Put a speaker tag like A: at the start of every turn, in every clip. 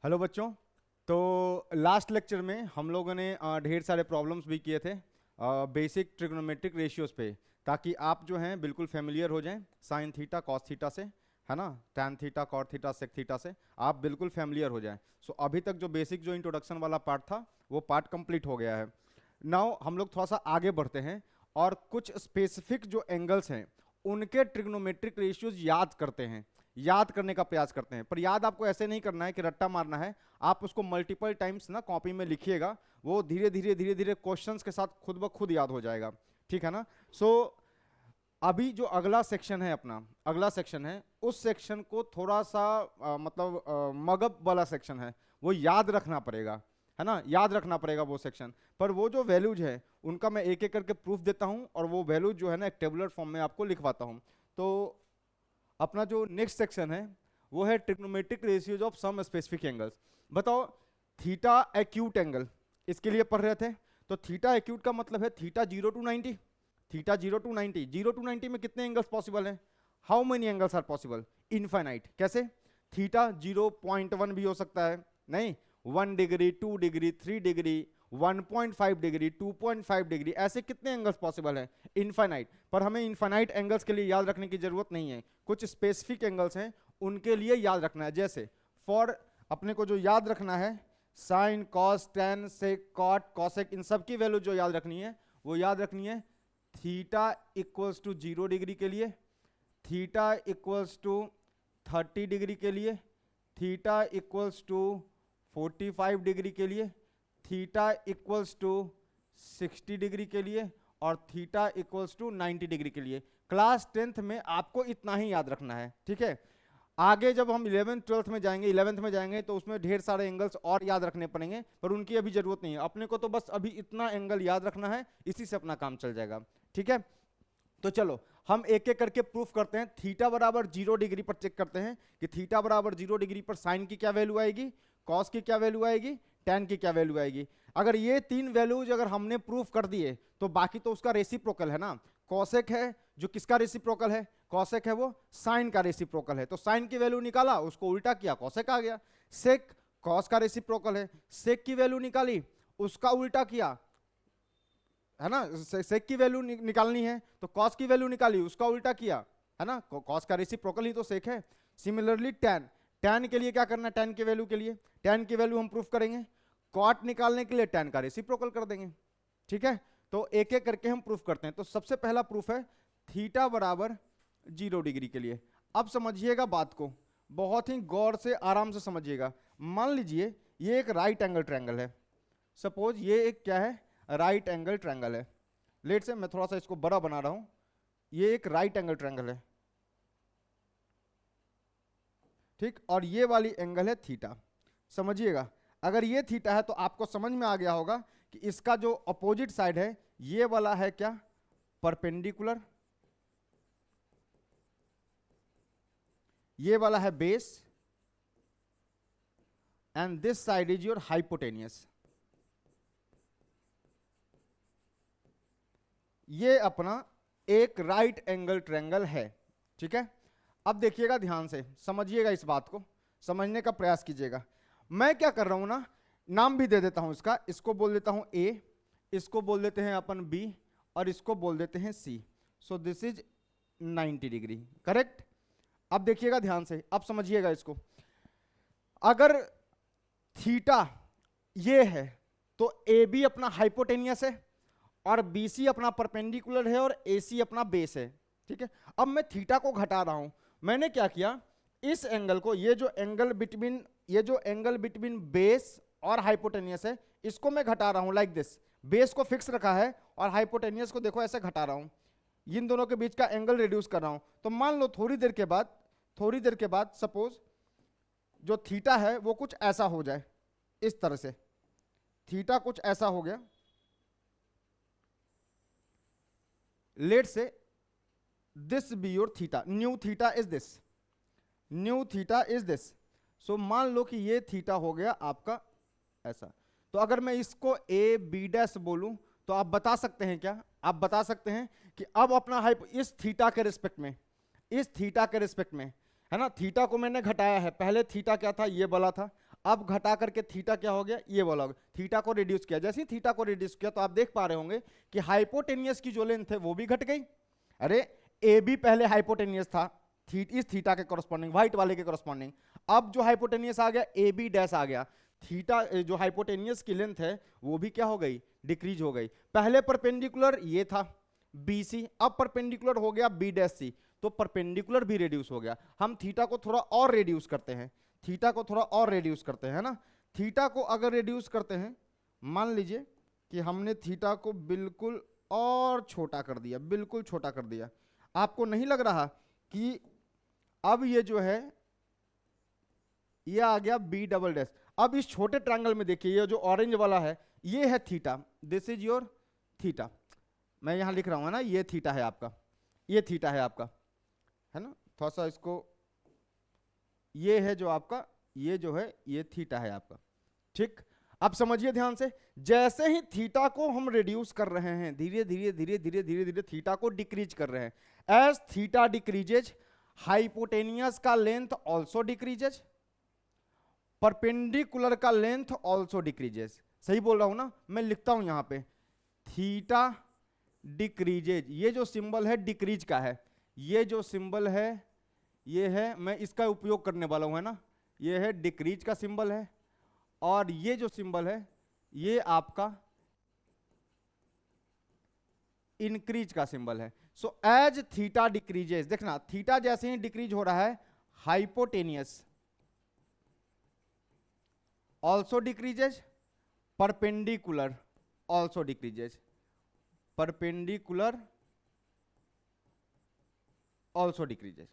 A: Hello बच्चों। तो last lecture में हम लोगों ने ढेर सारे प्रॉब्लम्स भी किए थे बेसिक ट्रिग्नोमेट्रिक रेशियोज पे, ताकि आप जो हैं बिल्कुल फेमिलियर हो जाएं साइन थीटा कॉस थीटा से, है ना, tan theta cot theta sec theta से आप बिल्कुल फेमिलियर हो जाएं। सो अभी तक जो बेसिक जो इंट्रोडक्शन वाला पार्ट था वो पार्ट कंप्लीट हो गया है। नाउ हम लोग थोड़ा सा आगे बढ़ते हैं और कुछ स्पेसिफिक जो एंगल्स हैं उनके ट्रिग्नोमेट्रिक रेशियोज याद करते हैं, याद करने का प्रयास करते हैं। पर याद आपको ऐसे नहीं करना है कि रट्टा मारना है, आप उसको मल्टीपल टाइम्स ना कॉपी में लिखिएगा, वो धीरे धीरे क्वेश्चंस के साथ खुद ब खुद याद हो जाएगा, ठीक है ना। सो अभी जो अगला सेक्शन है अपना, अगला सेक्शन है, उस सेक्शन को थोड़ा सा मगअप वाला सेक्शन है, वो याद रखना पड़ेगा, है ना, याद रखना पड़ेगा वो सेक्शन। पर वो जो वैल्यूज है उनका मैं एक एक करके प्रूफ देता हूं और वो वैल्यूज जो है ना एक टेबुलर फॉर्म में आपको लिखवाता हूं। तो अपना जो नेक्स्ट सेक्शन है वो है trigonometric ratios of some specific angles. बताओ, थीटा एक्यूट एंगल इसके लिए पढ़ रहे थे, तो थीटा एक्यूट का मतलब है theta 0 to 90। Theta 0 to 90, 0 to 90 में कितने एंगल्स पॉसिबल हैं? How many angles are possible? Infinite. कैसे? थीटा 0.1 भी हो सकता है, नहीं, 1 degree, 2 degree, 3 degree, 1.5 degree, 2.5 degree, ऐसे कितने एंगल्स पॉसिबल हैं? इनफाइनाइट। पर हमें इनफाइनाइट एंगल्स के लिए याद रखने की जरूरत नहीं है, कुछ स्पेसिफिक एंगल्स हैं उनके लिए याद रखना है। जैसे फॉर अपने को जो याद रखना है sine cos tan sec cot cosec, इन सब की वैल्यू जो याद रखनी है वो याद रखनी है थीटा इक्वल्स टू 0 डिग्री के लिए, थीटा इक्वल्स टू 30 डिग्री के लिए, थीटा इक्वल्स टू 45 डिग्री के लिए, थीटा इक्वल्स टू 60 डिग्री के लिए और थीटा इक्वल्स टू 90 डिग्री के लिए। क्लास 10th में आपको इतना ही याद रखना है, ठीक है। आगे जब हम 11th 12th में जाएंगे, 11th में जाएंगे तो उसमें ढेर सारे एंगल्स और याद रखने पड़ेंगे, पर उनकी अभी जरूरत नहीं है। अपने को तो बस अभी इतना एंगल याद रखना है, इसी से अपना काम चल जाएगा, ठीक है। तो चलो हम एक एक करके प्रूफ करते हैं। थीटा बराबर 0 डिग्री पर चेक करते हैं कि थीटा बराबर 0 डिग्री पर साइन की क्या वैल्यू आएगी, कॉस की क्या वैल्यू आएगी, टैन की क्या वैल्यू आएगी। अगर ये तीन वैल्यूज अगर हमने प्रूफ कर दिए तो बाकी तो उसका रेसिप्रोकल है ना। कॉसेक है जो किसका रेसिप्रोकल है? कॉसेक है वो साइन का रेसिप्रोकल है, तो साइन की वैल्यू निकाला, उसको उल्टा किया, कॉसेक आ गया। सेक कॉस का रेसिप्रोकल है, सेक की वैल्यू निकाली, उसका उल्टा किया, है ना, सेक की वैल्यू निकालनी है तो कॉस की वैल्यू निकाली, उसका उल्टा किया, है ना, कॉस का रेसिप्रोकल ही तो सेक है। सिमिलरली टैन, टैन के लिए क्या करना है? टैन की वैल्यू के लिए, टैन की वैल्यू हम प्रूफ करेंगे, कॉट निकालने के लिए टैन का रेसिप्रोकल कर देंगे, ठीक है। तो एक एक करके हम प्रूफ करते हैं। तो सबसे पहला प्रूफ है थीटा बराबर 0 डिग्री के लिए। अब समझिएगा बात को, बहुत ही गौर से आराम से समझिएगा। मान लीजिए ये एक राइट एंगल ट्रायंगल है, सपोज ये एक क्या है? राइट एंगल ट्रायंगल है। लेट से मैं थोड़ा सा इसको बड़ा बना रहा हूं, ये एक राइट एंगल ट्रायंगल है, ठीक, और ये वाली एंगल है थीटा। समझिएगा, अगर ये थीटा है तो आपको समझ में आ गया होगा कि इसका जो अपोजिट साइड है ये वाला है क्या? परपेंडिकुलर, ये वाला है base, and this side is your hypotenuse. ये अपना एक राइट एंगल ट्रायंगल है, ठीक है। अब देखिएगा ध्यान से, समझिएगा, इस बात को समझने का प्रयास कीजिएगा। मैं क्या कर रहा हूं ना, नाम भी दे देता हूं इसका, इसको बोल देता हूं ए, इसको बोल देते हैं अपन बी, और इसको बोल देते हैं C. So this is 90 degree, correct. अब देखिएगा ध्यान से, अब समझिएगा इसको। अगर थीटा ये है तो ए बी अपना हाइपोटेनियस है और BC अपना परपेंडिकुलर है और AC अपना बेस है, ठीक है। अब मैं थीटा को घटा रहा हूं, मैंने क्या किया, इस एंगल को, ये जो एंगल बिटवीन बेस और हाइपोटेनियस है, इसको मैं घटा रहा हूं लाइक दिस। बेस को फिक्स रखा है और हाइपोटेनियस को देखो ऐसे घटा रहा हूं, इन दोनों के बीच का एंगल रिड्यूस कर रहा हूं। तो मान लो थोड़ी देर के बाद सपोज जो थीटा है वो कुछ ऐसा हो जाए, इस तरह से थीटा कुछ ऐसा हो गया। Let say this be your theta, new theta is this, new theta is this. So मान लो कि ये थीटा हो गया आपका ऐसा। तो अगर मैं इसको ए बी डैश बोलूं तो आप बता सकते हैं क्या? आप बता सकते हैं कि अब अपना हाइप इस थीटा के रिस्पेक्ट में, इस थीटा के रिस्पेक्ट में, है ना, थीटा को मैंने घटाया है। पहले थीटा क्या था? ये वाला था, अब घटा करके थीटा क्या हो गया, ये वाला हो गया। थीटा को रिड्यूस किया, जैसे ही थीटा को रिड्यूस किया तो आप देख पा रहे होंगे कि हाइपोटेनियस की जो लेंथ है वो भी घट गई। अरे ए बी पहले हाइपोटेनियस था इस थीटा के कॉरस्पॉन्डिंग, व्हाइट वाले के कॉरस्पॉन्डिंग, अब जो हाइपोटेनियस आ गया ए बी डैश आ गया, थीटा जो हाइपोटेनियस की लेंथ है वो भी क्या हो गई, डिक्रीज हो गई। पहले परपेंडिकुलर ये था BC, अब परपेंडिकुलर हो गया B डैश C, तो परपेंडिकुलर भी रिड्यूस हो गया। हम थीटा को थोड़ा और रिड्यूस करते हैं, थीटा को थोड़ा और रिड्यूस करते हैं ना। थीटा को अगर रिड्यूस करते हैं, मान लीजिए कि हमने थीटा को बिल्कुल और छोटा कर दिया, बिल्कुल छोटा कर दिया, आपको नहीं लग रहा कि अब ये जो है ये आ गया B डबल डैश। अब इस छोटे ट्रायंगल में देखिए ये जो ऑरेंज वाला है ये है theta, this is your theta, मैं यहां लिख रहा हूं ना, ये थीटा है आपका, ये थीटा है आपका, है ना। थोड़ा सा इसको, ये है जो आपका, ये जो है ये थीटा है आपका, ठीक। अब समझिए ध्यान से, जैसे ही थीटा को हम रिड्यूस कर रहे हैं, धीरे धीरे धीरे धीरे धीरे धीरे थीटा को डिक्रीज कर रहे हैं। एज थीटा डिक्रीजेज हाइपोटेनियस का लेंथ ऑल्सो डिक्रीजेज, परपेंडिकुलर का लेंथ ऑल्सो डिक्रीजेज। सही बोल रहा हूं ना, मैं लिखता हूं यहां पे थीटा डिक्रीजेज, ये जो सिंबल है डिक्रीज का है, ये जो सिंबल है ये है, मैं इसका उपयोग करने वाला हूं, है ना, ये है डिक्रीज का सिंबल है, और ये जो सिंबल है ये आपका इंक्रीज का सिंबल है। सो एज थीटा डिक्रीजेज, देखना थीटा जैसे ही डिक्रीज हो रहा है hypotenuse also decreases, perpendicular also decreases, perpendicular also decreases,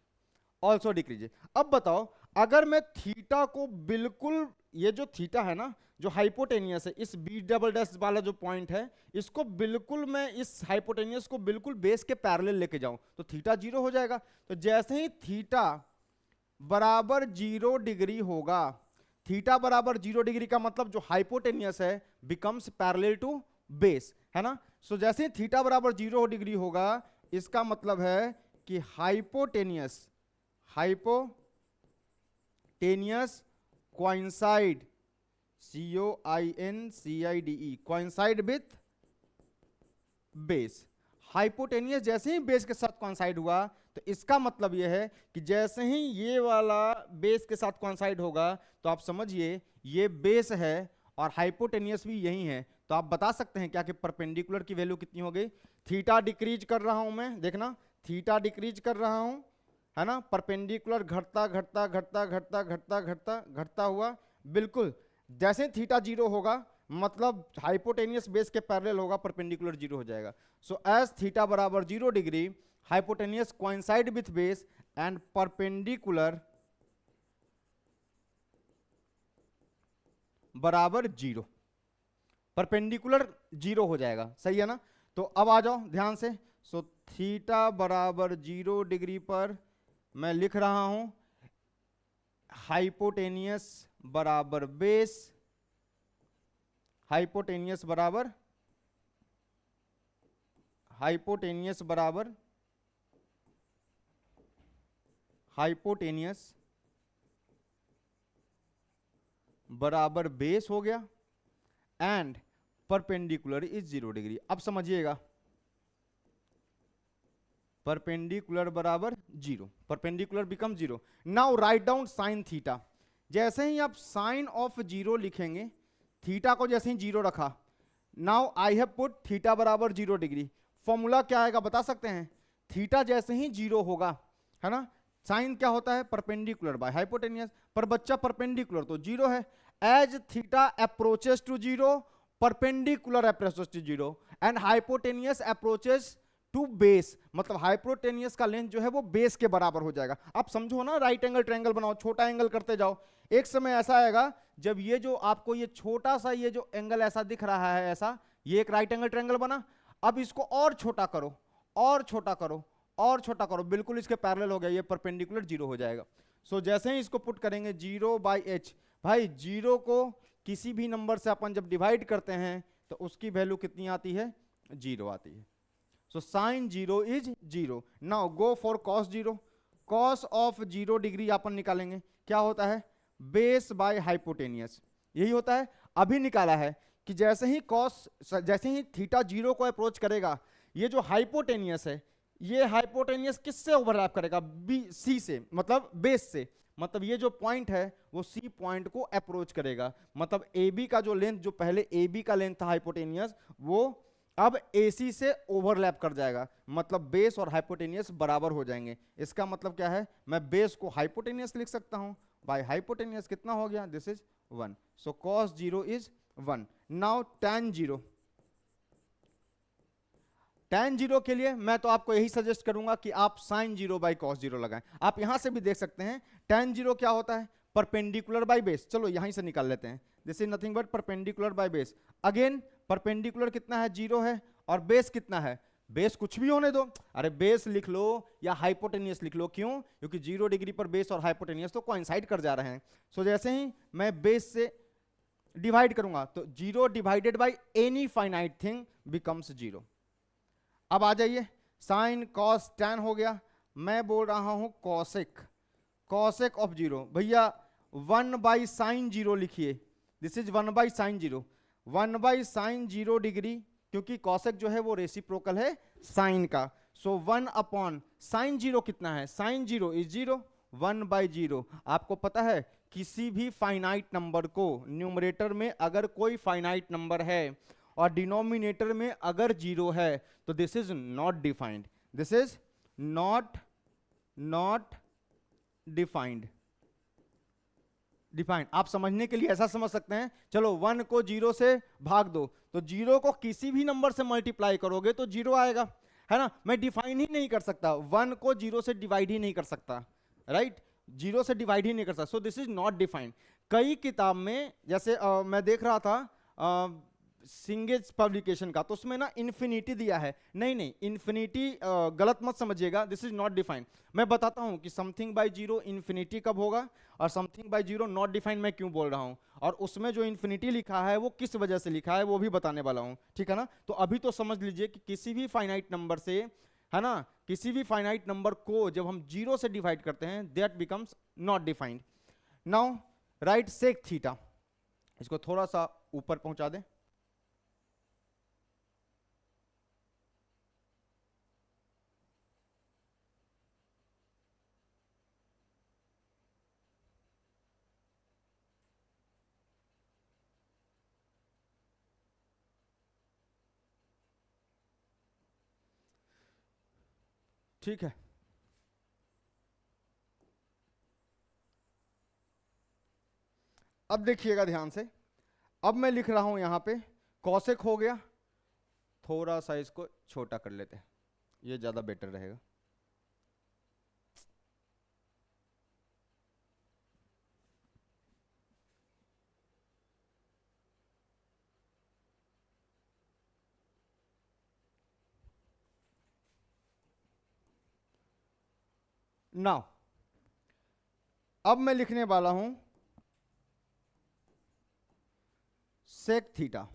A: also decreases. अब बताओ अगर मैं थीटा को बिल्कुल, ये जो थीटा है ना जो हाइपोटेनियस है, इस B डबल डैश वाला जो पॉइंट है इसको बिल्कुल मैं इस हाइपोटेनियस को बिल्कुल बेस के पैरेलल लेके जाऊं तो थीटा 0 हो जाएगा। तो जैसे ही थीटा बराबर 0 डिग्री होगा, थीटा बराबर 0 डिग्री का मतलब जो हाइपोटेनियस है बिकम्स पैरेलल टू बेस, है ना। सो जैसे ही थीटा बराबर 0 डिग्री होगा इसका मतलब है कि hypotenuse, hypotenuse coincide, COINCIDE, coincide with base. Hypotenuse जैसे ही बेस के साथ कोइंसाइड हुआ तो इसका मतलब यह है कि जैसे ही ये वाला बेस के साथ कोइंसाइड होगा तो आप समझिए ये बेस है और हाइपोटेनियस भी यही है। तो आप बता सकते हैं क्या कि परपेंडिकुलर की वैल्यू कितनी हो गई। थीटा डिक्रीज कर रहा हूं मैं, देखना थीटा डिक्रीज कर रहा हूं, है ना, परपेंडिकुलर घटता घटता घटता घटता घटता घटता घटता हुआ, बिल्कुल जैसे थीटा 0 होगा मतलब हाइपोटेनियस बेस के पैरेलल होगा, परपेंडिकुलर 0 हो जाएगा। सो एज थीटा बराबर 0 degree hypotenuse coincide with base and perpendicular बराबर 0, परपेंडिकुलर 0 हो जाएगा, सही है ना। तो अब आ जाओ ध्यान से, सो थीटा बराबर 0 डिग्री पर मैं लिख रहा हूं हाइपोटेनियस बराबर बेस, हाइपोटेनियस बराबर, हाइपोटेनियस बराबर, हाइपोटेनियस बराबर बेस हो गया एंड परपेंडिकुलर इज 0 डिग्री। अब समझिएगा परपेंडिकुलर बराबर 0, perpendicular become 0। Now write down sine theta, जैसे ही आप साइन ऑफ 0 लिखेंगे, थीटा को जैसे ही 0 रखा, now I have put theta बराबर 0 डिग्री। फॉर्मूला क्या आएगा बता सकते हैं, थीटा जैसे ही 0 होगा, है ना, साइन क्या होता है परपेंडिकुलर बाय हाइपोटेनियस, पर बच्चा परपेंडिकुलर तो 0 है। As theta approaches to 0 perpendicular approaches to 0 and hypotenuse approaches to base, मतलब हाइपोटेनियस का लेंथ जो है वो बेस के बराबर हो जाएगा। आप समझो ना, राइट एंगल ट्रायंगल बनाओ, छोटा एंगल करते जाओ, एक समय ऐसा आएगा जब ये जो आपको ये छोटा सा ये जो एंगल ऐसा दिख रहा है, ऐसा ये एक राइट एंगल ट्रायंगल बना। अब इसको और छोटा करो, और छोटा करो, और छोटा करो, बिल्कुल इसके पैरेलल हो गया, ये परपेंडिकुलर 0 हो जाएगा। सो जैसे ही इसको पुट करेंगे 0/h, भाई 0 को किसी भी नंबर से अपन जब डिवाइड करते हैं तो उसकी वैल्यू कितनी आती है, 0 आती है। So sine 0 is 0। Now go for cos 0, cos of 0 degree अपन निकालेंगे, क्या होता है बेस बाय हाइपोटेनियस, यही होता है। अभी निकाला है कि जैसे ही थीटा 0 को अप्रोच करेगा, ये जो हाइपोटेनियस है, ये हाइपोटेनियस किससे ओवरलैप करेगा? बी सी से, मतलब बेस से। मतलब ये जो पॉइंट है वो सी पॉइंट को अप्रोच करेगा। मतलब ए बी का जो लेंथ, जो पहले ए बी का लेंथ था हाइपोटेनियस, वो अब AC से ओवरलैप कर जाएगा। मतलब बेस और हाइपोटेनियस बराबर हो जाएंगे। इसका मतलब क्या है? मैं बेस को हाइपोटेनियस लिख सकता हूं, बाय हाइपोटेनियस कितना हो गया? This is 1। So cos 0 is 1। Now tan 0, tan 0 के लिए मैं तो आपको यही सजेस्ट करूंगा कि आप sin 0 बाई cos 0 लगाएं। आप यहां से भी देख सकते हैं tan 0 क्या होता है? Perpendicular by base. चलो यहीं से निकाल लेते हैं। This is nothing but perpendicular by base. Again perpendicular कितना है? 0 है। और बेस कितना है? बेस कुछ भी होने दो, अरे बेस लिख लो या हाइपोटेनियस लिख लो। क्यों? क्योंकि 0 डिग्री पर बेस और हाइपोटेनियस तो कोइंसाइड कर जा रहे हैं। सो जैसे ही मैं बेस से डिवाइड करूंगा तो 0 divided by any finite thing becomes 0। अब आ जाइए, साइन कॉस टैन हो गया। मैं बोल रहा हूं कॉसेक, कॉसेक ऑफ 0। भैया 1 बाई साइन 0 लिखिए। This is 1 by sign 0। 1 by sign 0 degree, क्योंकि कॉसेक जो है वो रेसिप्रोकल है साइन का। सो 1 अपॉन साइन 0 कितना है? Sine 0 is 0। 1 बाई 0। आपको पता है किसी भी फाइनाइट नंबर को न्यूमरेटर में अगर कोई फाइनाइट नंबर है और डिनोमिनेटर में अगर 0 है तो this is not defined. This is not defined. Defined आप समझने के लिए ऐसा समझ सकते हैं, चलो 1 को 0 से भाग दो तो 0 को किसी भी नंबर से मल्टीप्लाई करोगे तो 0 आएगा, है ना? मैं डिफाइन ही नहीं कर सकता, 1 को 0 से डिवाइड ही नहीं कर सकता, राइट? 0 से डिवाइड ही नहीं कर सकता। सो दिस इज नॉट डिफाइंड। कई किताब में जैसे मैं देख रहा था सिंगेज पब्लिकेशन का, तो उसमें ना इन्फिनिटी दिया है। नहीं नहीं, इन्फिनिटी गलत मत समझिएगा, दिस इज नॉट डिफाइंड। मैं बताता हूं कि समथिंग बाय 0 इन्फिनिटी कब होगा और समथिंग बाय 0 नॉट डिफाइंड मैं क्यों बोल रहा हूं, और उसमें जो इन्फिनिटी लिखा है वो किस वजह से लिखा है वो भी बताने वाला हूं, ठीक है ना? तो अभी तो समझ लीजिए कि किसी भी फाइनाइट नंबर से, है ना, किसी भी फाइनाइट नंबर को जब हम 0 से डिवाइड करते हैं that becomes not defined. Now right sec theta, इसको थोड़ा सा ऊपर पहुंचा दें। ठीक है, अब देखिएगा ध्यान से। अब मैं लिख रहा हूं यहां पे कॉसेक हो गया, थोड़ा सा इसको छोटा कर लेते हैं, ये ज्यादा बेटर रहेगा। नाउ अब मैं लिखने वाला हूं सेक थीटा।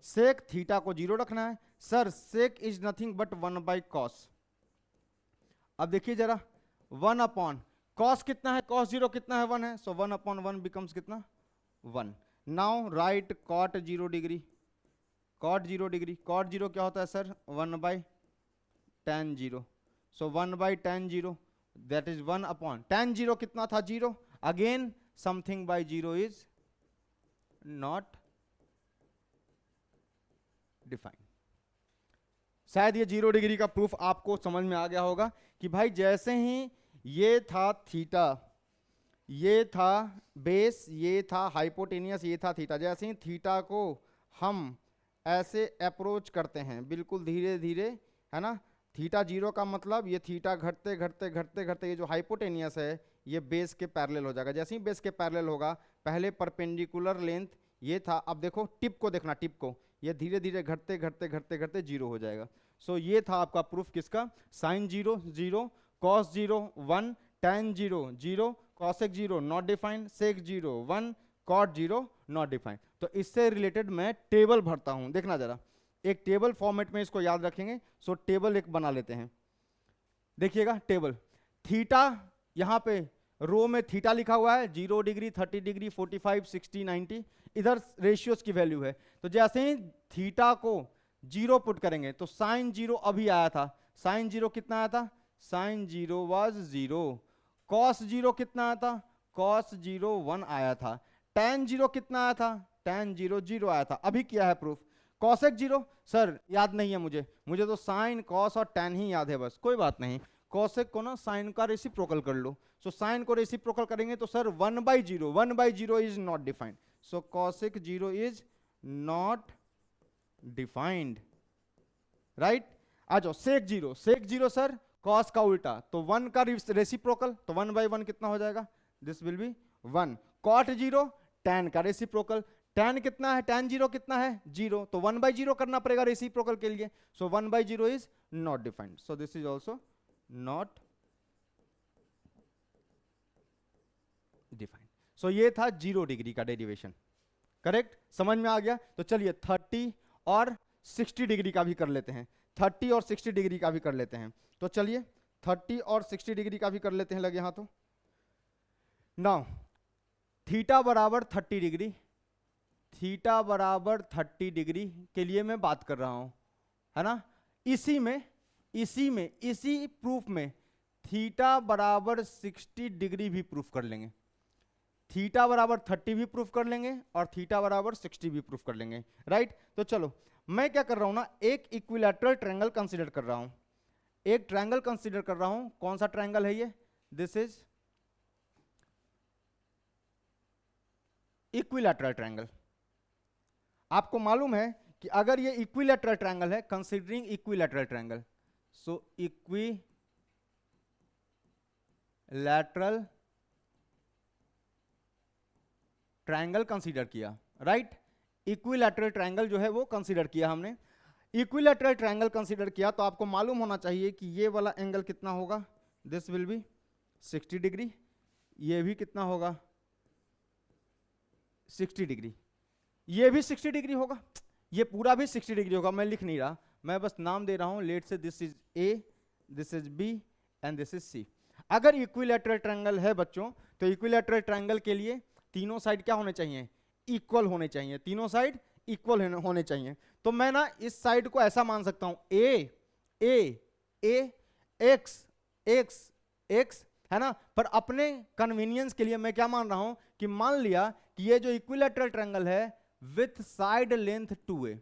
A: सेक थीटा को 0 रखना है। Sir sec is nothing but 1 by cos. अब देखिए जरा, 1 अपॉन कॉस कितना है? कॉस 0 कितना है? 1 है। सो 1 अपॉन 1 बिकम्स कितना? 1। Now right cot 0 degree. Cot 0 degree, cot 0 क्या होता है sir? 1 by tan 0। So 1 by tan 0 that is 1 upon tan 0 कितना था? 0। Again something by 0 is not defined. शायद ये 0 डिग्री का प्रूफ आपको समझ में आ गया होगा कि भाई जैसे ही ये था थीटा, ये था बेस, ये था हाइपोटेनियस, ये था थीटा, जैसे ही थीटा को हम ऐसे अप्रोच करते हैं बिल्कुल धीरे धीरे, है ना, थीटा 0 का मतलब ये थीटा घटते घटते घटते घटते ये जो हाइपोटेनियस है ये बेस के पैरेलल हो जाएगा। जैसे ही बेस के पैरेलल होगा, पहले परपेंडिकुलर लेंथ ये था, अब देखो टिप को देखना, टिप को, ये धीरे धीरे घटते घटते घटते घटते 0 हो जाएगा। सो ये था आपका प्रूफ किसका? Sine 0 0, cos 0 1, tan 0 0, cosec 0 not defined, sec 0 1, cot 0 not defined. तो इससे रिलेटेड मैं टेबल भरता हूं, देखना जरा, एक टेबल फॉर्मेट में इसको याद रखेंगे। सो टेबल एक बना लेते हैं, देखिएगा टेबल। थीटा यहां पे रो में थीटा लिखा हुआ है, 0 डिग्री, 30 डिग्री, 45, 60, 90, इधर रेशियोज की वैल्यू है। तो जैसे ही थीटा को 0 पुट करेंगे तो साइन 0 अभी आया था, साइन 0 कितना आया था, साइन 0 वाज 0। कॉस 0 कितना आया था, कॉस 0 1 आया था। tan 0 कितना आया था, tan 0 0 आया था। अभी किया है प्रूफ। कॉसेक 0 सर याद नहीं है मुझे तो साइन कॉस और tan ही याद है बस, कोई बात नहीं। कॉसेक को ना साइन का रेसिप्रोकल कर लो। सो साइन को रेसिप्रोकल करेंगे तो sir 1/0, 1/0 is not defined, so cosec 0 is not defined, right. आ जाओ सेक 0, सेक 0 सर कॉस का उल्टा, तो 1 का रेसिप्रोकल, तो 1/1 कितना हो जाएगा, this will be 1। Cot 0 tan का रेसिप्रोकल, tan कितना है, tan 0 कितना है 0, तो 1/0 करना पड़ेगा रेसिप्रोकल के लिए, so 1/0 is not defined, so this is also not defined. So ये था 0 डिग्री का डेरिवेशन, करेक्ट, समझ में आ गया। तो चलिए 30 और 60 डिग्री का भी कर लेते हैं, 30 और 60 डिग्री का भी कर लेते हैं। तो चलिए 30 और 60 डिग्री का भी कर लेते हैं, लगे हाथों। नाउ थीटा बराबर 30 डिग्री, थीटा बराबर 30 डिग्री के लिए मैं बात कर रहा हूं, है ना। इसी प्रूफ में थीटा बराबर 60 डिग्री भी प्रूफ कर लेंगे, थीटा बराबर 30 भी प्रूफ कर लेंगे और थीटा बराबर 60 भी प्रूफ कर लेंगे, राइट। तो चलो मैं क्या कर रहा हूं ना, एक इक्विलैटरल ट्रायंगल कंसीडर कर रहा हूं, एक ट्रायंगल कंसीडर कर रहा हूं। कौन सा ट्रायंगल है ये, दिस इज इक्विलैटरल ट्रायंगल। आपको मालूम है कि अगर ये इक्विलैटरल ट्रायंगल है, कंसीडरिंग इक्विलैटरल ट्रायंगल, सो इक्विलैटरल ट्रायंगल कंसीडर किया, राइट। इक्विलैटरल ट्रायंगल जो है वो कंसीडर किया हमने। इक्विलैटरल ट्रायंगल कंसीडर किया तो आपको मालूम होना चाहिए कि ये वाला एंगल कितना होगा, दिस विल बी 60 डिग्री, ये भी कितना होगा 60 डिग्री, ये भी 60 डिग्री होगा, ये पूरा भी 60 डिग्री होगा। मैं लिख नहीं रहा, मैं बस नाम दे रहा हूं, let say this is A, this is B and this is C. अगर इक्विलैटरल ट्रायंगल है बच्चों, तो इक्विलैटरल ट्रायंगल के लिए तीनों साइड क्या होने चाहिए, इक्वल होने चाहिए, तीनों साइड इक्वल होने चाहिए। तो मैं ना इस साइड को ऐसा मान सकता हूं, ए ए ए एक्स एक्स एक्स, है ना। पर अपने कन्वीनियंस के लिए मैं क्या मान रहा हूं कि मान लिया कि ये जो इक्विलैटरल ट्रायंगल है विथ साइड लेंथ 2a,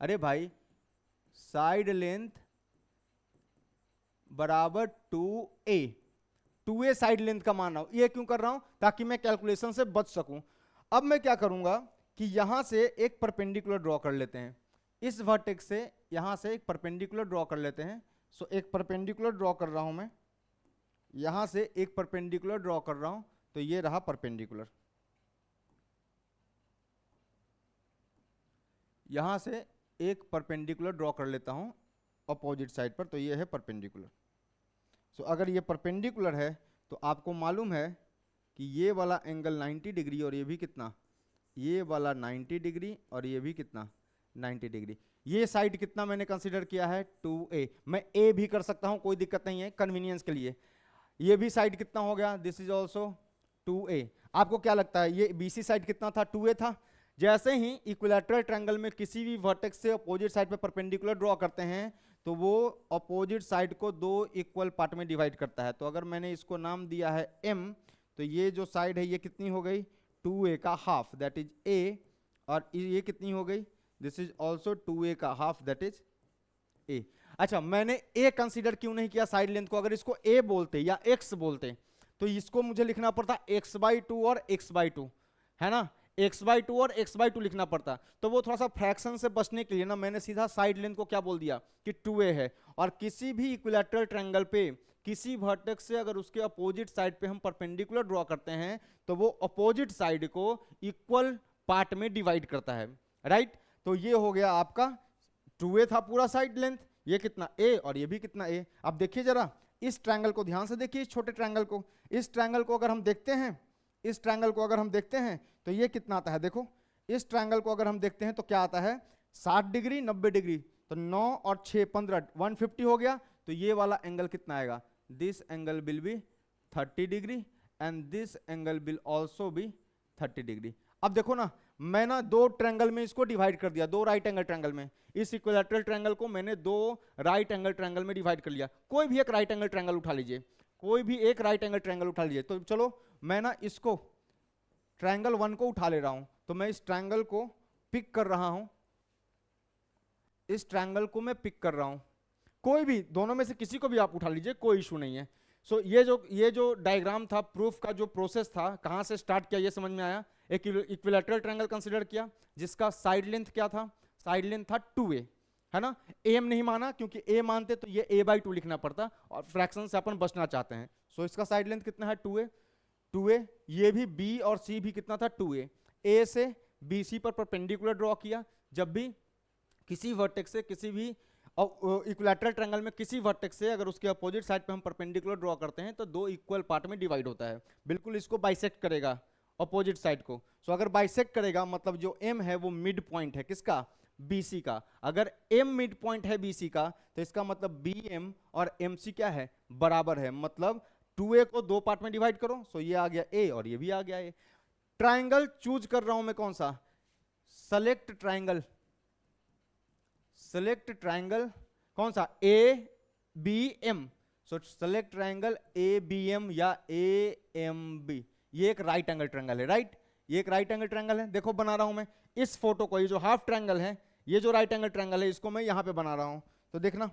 A: अरे भाई साइड लेंथ बराबर 2a साइड लेंथ का मान रहा हूं। ये क्यों कर रहा हूं, ताकि मैं कैलकुलेशन से बच सकूं। अब मैं क्या करूंगा कि यहां से एक परपेंडिकुलर ड्रॉ कर लेते हैं, इस वर्टेक्स से यहां से एक परपेंडिकुलर ड्रॉ कर लेते हैं। सो एक परपेंडिकुलर ड्रॉ कर रहा हूं मैं, यहां से एक परपेंडिकुलर ड्रॉ कर रहा हूं, तो ये रहा परपेंडिकुलर, यहां से एक परपेंडिकुलर ड्रॉ कर लेता हूं अपोजिट साइड पर, तो ये है परपेंडिकुलर। सो अगर ये परपेंडिकुलर है तो आपको मालूम है कि ये वाला एंगल 90 डिग्री और ये भी कितना, ये वाला 90 डिग्री और ये भी कितना 90 डिग्री। ये साइड कितना मैंने कंसीडर किया है 2a, मैं a भी कर सकता हूं, कोई दिक्कत नहीं है कन्वीनियंस के लिए। ये भी साइड कितना हो गया, दिस इज ऑल्सो 2a। आपको क्या लगता है ये BC साइड कितना था, 2a था। जैसे ही इक्विलैटरल ट्रायंगल में किसी भी वर्टेक्स से अपोजिट साइड पे परपेंडिकुलर ड्रॉ करते हैं तो वो अपोजिट साइड को 2 इक्वल पार्ट में डिवाइड करता है। तो अगर मैंने इसको नाम दिया है m, तो ये जो साइड है ये कितनी हो गई 2a का हाफ, दैट इज a, और ये कितनी हो गई, दिस इज ऑल्सो 2a का हाफ, दैट इज a। अच्छा मैंने a कंसीडर क्यों नहीं किया साइड लेंथ को, अगर इसको a बोलते या x बोलते तो इसको मुझे लिखना पड़ता x/2 और x/2, है ना, x/2 और x/2 लिखना पड़ता। तो वो थोड़ा सा फ्रैक्शन से बचने के लिए ना मैंने सीधा साइड लेंथ को क्या बोल दिया कि 2a है। और किसी भी इक्विलैटरल ट्रायंगल पे किसी वर्टेक्स से अगर उसके अपोजिट साइड पे हम परपेंडिकुलर ड्रॉ करते हैं तो वो अपोजिट साइड को इक्वल पार्ट में डिवाइड करता है, राइट। तो ये हो गया आपका 2a था पूरा साइड लेंथ, ये कितना a और ये भी कितना a। अब देखिए जरा इस ट्रायंगल को ध्यान से देखिए, इस छोटे ट्रायंगल को, इस ट्रायंगल को अगर हम देखते हैं, इस ट्रायंगल को अगर हम देखते हैं तो ये कितना आता है, देखो इस ट्रायंगल को अगर हम देखते हैं तो क्या आता है 60 डिग्री 90 डिग्री, तो 9 और 6 15 150 हो गया। तो ये वाला एंगल कितना आएगा, this angle will be 30 degree and this angle will also be 30 degree. अब देखो ना, मैं ना दो ट्रायंगल में इसको डिवाइड कर दिया, दो राइट एंगल ट्रायंगल में, इस इक्विलैटरल ट्रायंगल को मैंने दो राइट एंगल ट्रायंगल में डिवाइड कर लिया। कोई भी एक राइट एंगल ट्रायंगल उठा लीजिए, कोई भी एक राइट एंगल ट्रायंगल उठा लीजिए। तो चलो मैं ना इसको ट्रायंगल 1 को उठा ले रहा हूं, तो मैं इस ट्रायंगल को पिक कर रहा हूं, इस ट्रायंगल को मैं पिक कर रहा हूं। कोई भी दोनों में से किसी को भी आप उठा लीजिए, कोई इशू नहीं है। सो ये जो डायग्राम था, प्रूफ का जो प्रोसेस था, कहां से स्टार्ट किया ये समझ में आया। एक इक्विलैटरल ट्रायंगल कंसीडर किया जिसका साइड लेंथ क्या था, साइड लेंथ था 2a, है ना। एम नहीं माना, क्योंकि ए मानते तो ये a/2 लिखना पड़ता और फ्रैक्शन से अपन बचना चाहते हैं। सो इसका साइड लेंथ कितना है 2a। ये भी b और c भी कितना था 2a। a से bc पर परपेंडिकुलर ड्रॉ किया। जब भी किसी वर्टेक्स से किसी भी इक्विलैटरल ट्रायंगल में किसी वर्टेक्स से अगर उसके अपोजिट साइड पे हम परपेंडिकुलर ड्रॉ करते हैं तो दो इक्वल पार्ट में डिवाइड होता है, बिल्कुल इसको बाइसेक्ट करेगा अपोजिट साइड को। सो अगर बाइसेक्ट करेगा मतलब जो m है वो मिड पॉइंट है किसका, BC का। अगर m मिड पॉइंट है BC का तो इसका मतलब BM और MC क्या है, बराबर है। मतलब 2a को दो पार्ट में डिवाइड करो, सो ये आ गया a और ये भी आ गया a। ट्रायंगल चूज कर रहा हूं मैं कौन सा, सेलेक्ट ट्रायंगल। सेलेक्ट ट्रायंगल कौन सा, ABM। सो सेलेक्ट ट्रायंगल ABM या AMB। ये एक राइट एंगल ट्रायंगल है, राइट, ये एक राइट एंगल ट्रायंगल है। देखो बना रहा हूं मैं इस फोटो को, ये जो हाफ ट्रायंगल है, ये जो राइट एंगल ट्रायंगल है, इसको मैं यहां पे बना रहा हूं। तो देखना,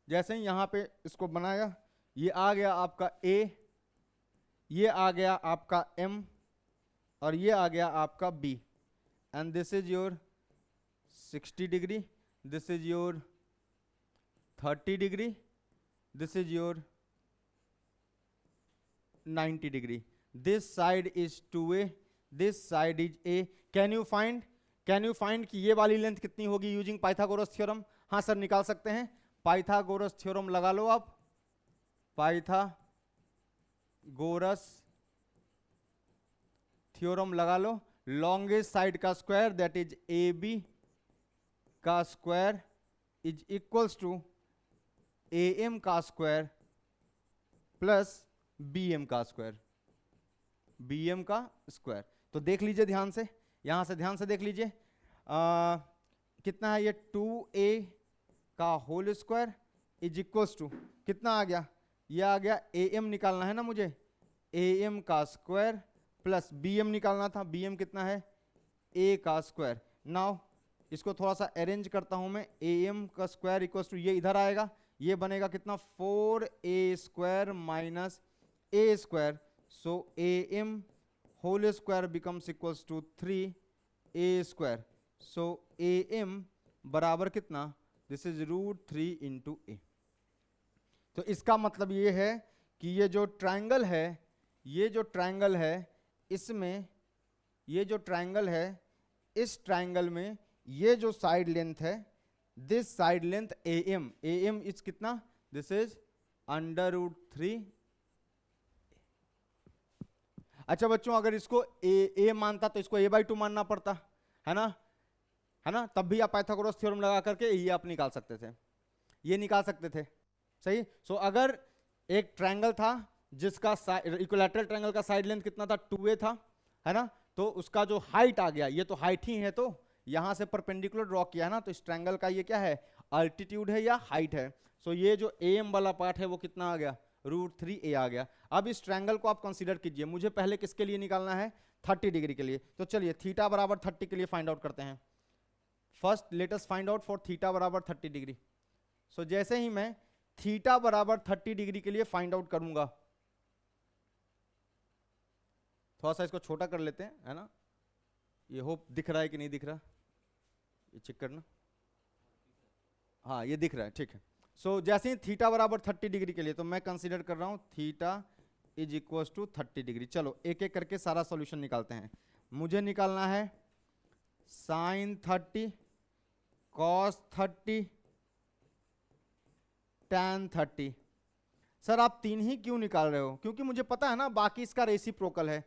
A: जैसे ही यहां पे इसको बनाया, ये आ गया आपका A, ये आ गया आपका M और ये आ गया आपका B। And this is your 60 degree, this is your 30 degree, this is your 90 degree. This side is 2a, this side is a. Can you find कि ये वाली लेंथ कितनी होगी यूजिंग पाइथागोरस थ्योरम। हाँ सर निकाल सकते हैं, पाइथागोरस थ्योरम लगा लो आप। पाइथागोरस थ्योरम लगा लो। लॉन्गेस्ट साइड का स्क्वायर दैट इज AB का square is equals to AM का स्क्वायर प्लस BM का स्क्वायर, BM का स्क्वायर। तो देख लीजिए ध्यान से, यहां से ध्यान से देख लीजिए कितना है ये 2a का whole square is equals to कितना आ गया, ये आ गया AM निकालना है ना मुझे, AM का स्क्वायर प्लस BM निकालना था, BM कितना है A का स्क्वायर। नाउ इसको थोड़ा सा अरेंज करता हूं मैं, AM का स्क्वायर इक्वल्स टू ये इधर आएगा, ये बनेगा कितना 4a square minus a square. So AM whole square becomes equals to 3a square. So AM बराबर कितना, दिस इज √3 इंटू a। तो इसका मतलब ये है कि ये जो ट्रायंगल है, ये जो ट्रायंगल है इसमें, ये जो ट्रायंगल है इस ट्रायंगल में ये जो साइड लेंथ है, this side length AM is कितना, दिस इज √3। अच्छा बच्चों, अगर इसको a मानता तो इसको a/2 मानना पड़ता है ना, तब भी आप पाइथागोरस थ्योरम लगा करके ये आप निकाल सकते थे, ये निकाल सकते थे, सही। सो अगर एक ट्रायंगल था जिसका इक्विलैटरल ट्रायंगल का साइड लेंथ कितना था 2a था, है ना, तो उसका जो हाइट आ गया, ये तो हाइट ही है, तो यहां से परपेंडिकुलर ड्रॉ किया है ना, तो इस ट्रायंगल का ये क्या है, अल्टीट्यूड है या हाइट है। सो ये जो AM वाला पार्ट है वो कितना आ गया, √3a आ गया। अब इस ट्रायंगल को आप कंसीडर कीजिए, मुझे पहले किसके लिए निकालना है, 30 डिग्री के लिए। तो चलिए थीटा बराबर 30 के लिए फाइंड आउट करते हैं। First let us find out for theta बराबर 30 डिग्री। सो जैसे ही मैं थीटा बराबर 30 डिग्री के लिए फाइंड आउट करूंगा, थोड़ा सा इसको छोटा कर लेते हैं, है ना, ये होप दिख रहा है कि नहीं दिख रहा, ये चेक करना, हाँ ये दिख रहा है, ठीक है। सो जैसे ही थीटा बराबर 30 डिग्री के लिए, तो मैं कंसीडर कर रहा हूं theta is equal to 30 degree. चलो एक एक करके सारा सॉल्यूशन निकालते हैं। मुझे निकालना है साइन 30, कॉस 30, tan 30। सर आप 3 ही क्यों निकाल रहे हो, क्योंकि मुझे पता है ना बाकी इसका रेसिप्रोकल है।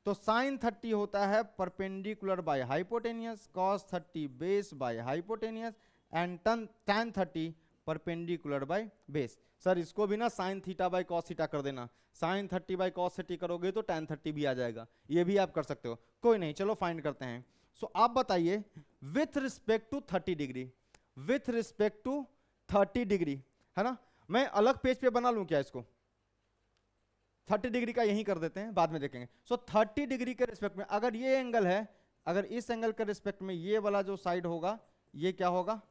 A: तो साइन 30 होता है perpendicular by hypotenuse, cos 30 base by hypotenuse and tan 30 perpendicular by base. Sir इसको भी ना sine theta by cos theta कर देना, साइन 30 बाय कॉस 30 करोगे तो tan 30 भी आ जाएगा, ये भी आप कर सकते हो, कोई नहीं, चलो फाइंड करते हैं। सो आप बताइए with respect to 30 degree, with respect to 30 degree, है ना, मैं अलग पेज पे बना लूं क्या इसको, 30 डिग्री का यही कर देते हैं, बाद में देखेंगे। सो 30 डिग्री के रिस्पेक्ट में अगर ये एंगल है, अगर इस एंगल के रिस्पेक्ट में ये वाला जो साइड होगा ये क्या होगा,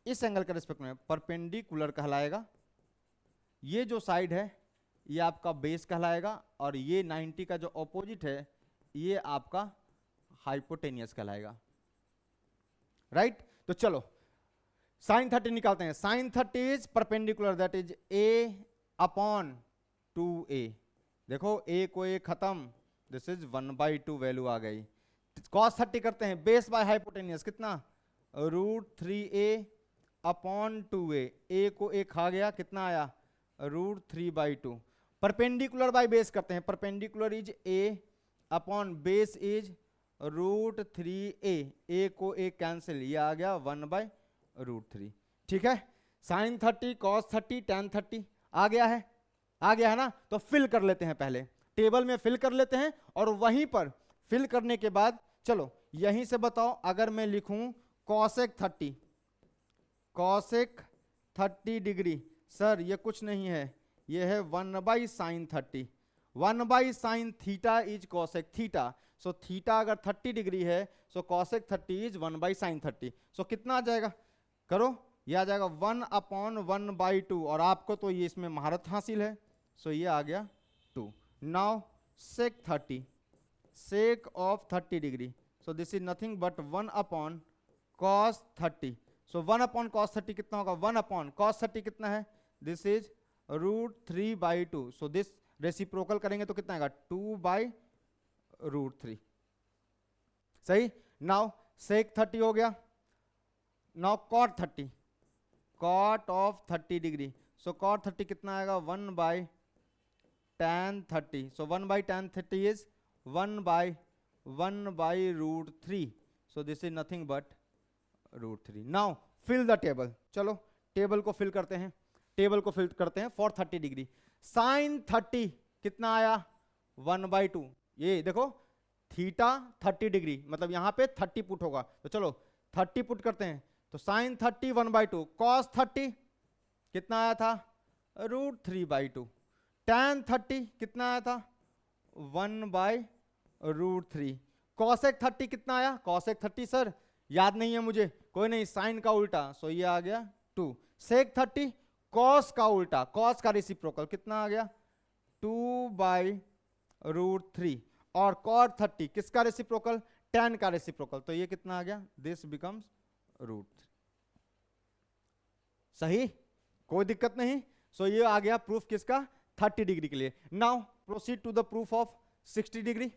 A: इस एंगल के रिस्पेक्ट में परपेंडिकुलर कहलाएगा, ये जो साइड है ये आपका बेस कहलाएगा, और ये 90 का जो ऑपोजिट है ये आपका हाइपोटेनियस कहलाएगा, राइट। तो चलो साइन 30 निकालते हैं। Sine 30 is perpendicular, that is a upon 2a, देखो a को a खत्म, दिस इज 1/2 वैल्यू आ गई। cos 30 करते हैं, बेस बाय हाइपोटेनियस कितना, √3a अपॉन 2a, a को a खा गया, कितना आया, √3/2। परपेंडिकुलर बाय बेस करते हैं, perpendicular is a upon base is √3a, a को a कैंसिल, ये आ गया 1/√3, ठीक है। साइन 30 cos 30 tan 30 आ गया है, आ गया है ना। तो फिल कर लेते हैं, पहले टेबल में फिल कर लेते हैं, और वहीं पर फिल करने के बाद चलो यहीं से बताओ, अगर मैं लिखूं cosec 30, cosec 30 डिग्री, सर ये कुछ नहीं है, ये है 1/sin 30, 1/sin theta is cosec theta, so theta अगर 30 डिग्री है सो cosec 30 इज 1/sin 30, सो कितना आ जाएगा, करो, ये आ जाएगा 1/1/2, और आपको तो ये इसमें महारत हासिल है, सो ये आ गया 2। Now sec 30, sec of 30 degree, so this is nothing but 1/cos 30, so 1/cos 30 कितना होगा, 1/cos 30 कितना है, this is √3/2, so this reciprocal करेंगे तो कितना आएगा, 2/√3, सही। नाउ sec 30 हो गया, now cot 30, cot of 30 degree, so cot 30 कितना आएगा, 1/tan 30, so 1/tan 30 is 1/√3, so this is nothing but √3। Now fill the table, चलो टेबल को फिल करते हैं, टेबल को फिल करते हैं फॉर 30 डिग्री। साइन 30 कितना आया, 1/2, ये देखो थीटा 30 डिग्री, मतलब यहां पे 30 पुट होगा, तो चलो 30 पुट करते हैं, तो साइन 30 1/2, cos 30 कितना आया था, √3/2, tan 30 कितना आया था, 1/√3, cosec 30 कितना आया, cosec 30 सर याद नहीं है मुझे, कोई नहीं, साइन का उल्टा, सो ये आ गया 2, sec 30 cos का उल्टा, cos का रेसिप्रोकल कितना आ गया, 2/√3, और cot 30 किसका रेसिप्रोकल, tan का रेसिप्रोकल, तो ये कितना आ गया, दिस बिकम्स √3, सही, कोई दिक्कत नहीं। सो ये आ गया प्रूफ किसका, 30 डिग्री के लिए। Now proceed to the proof of 60 degree,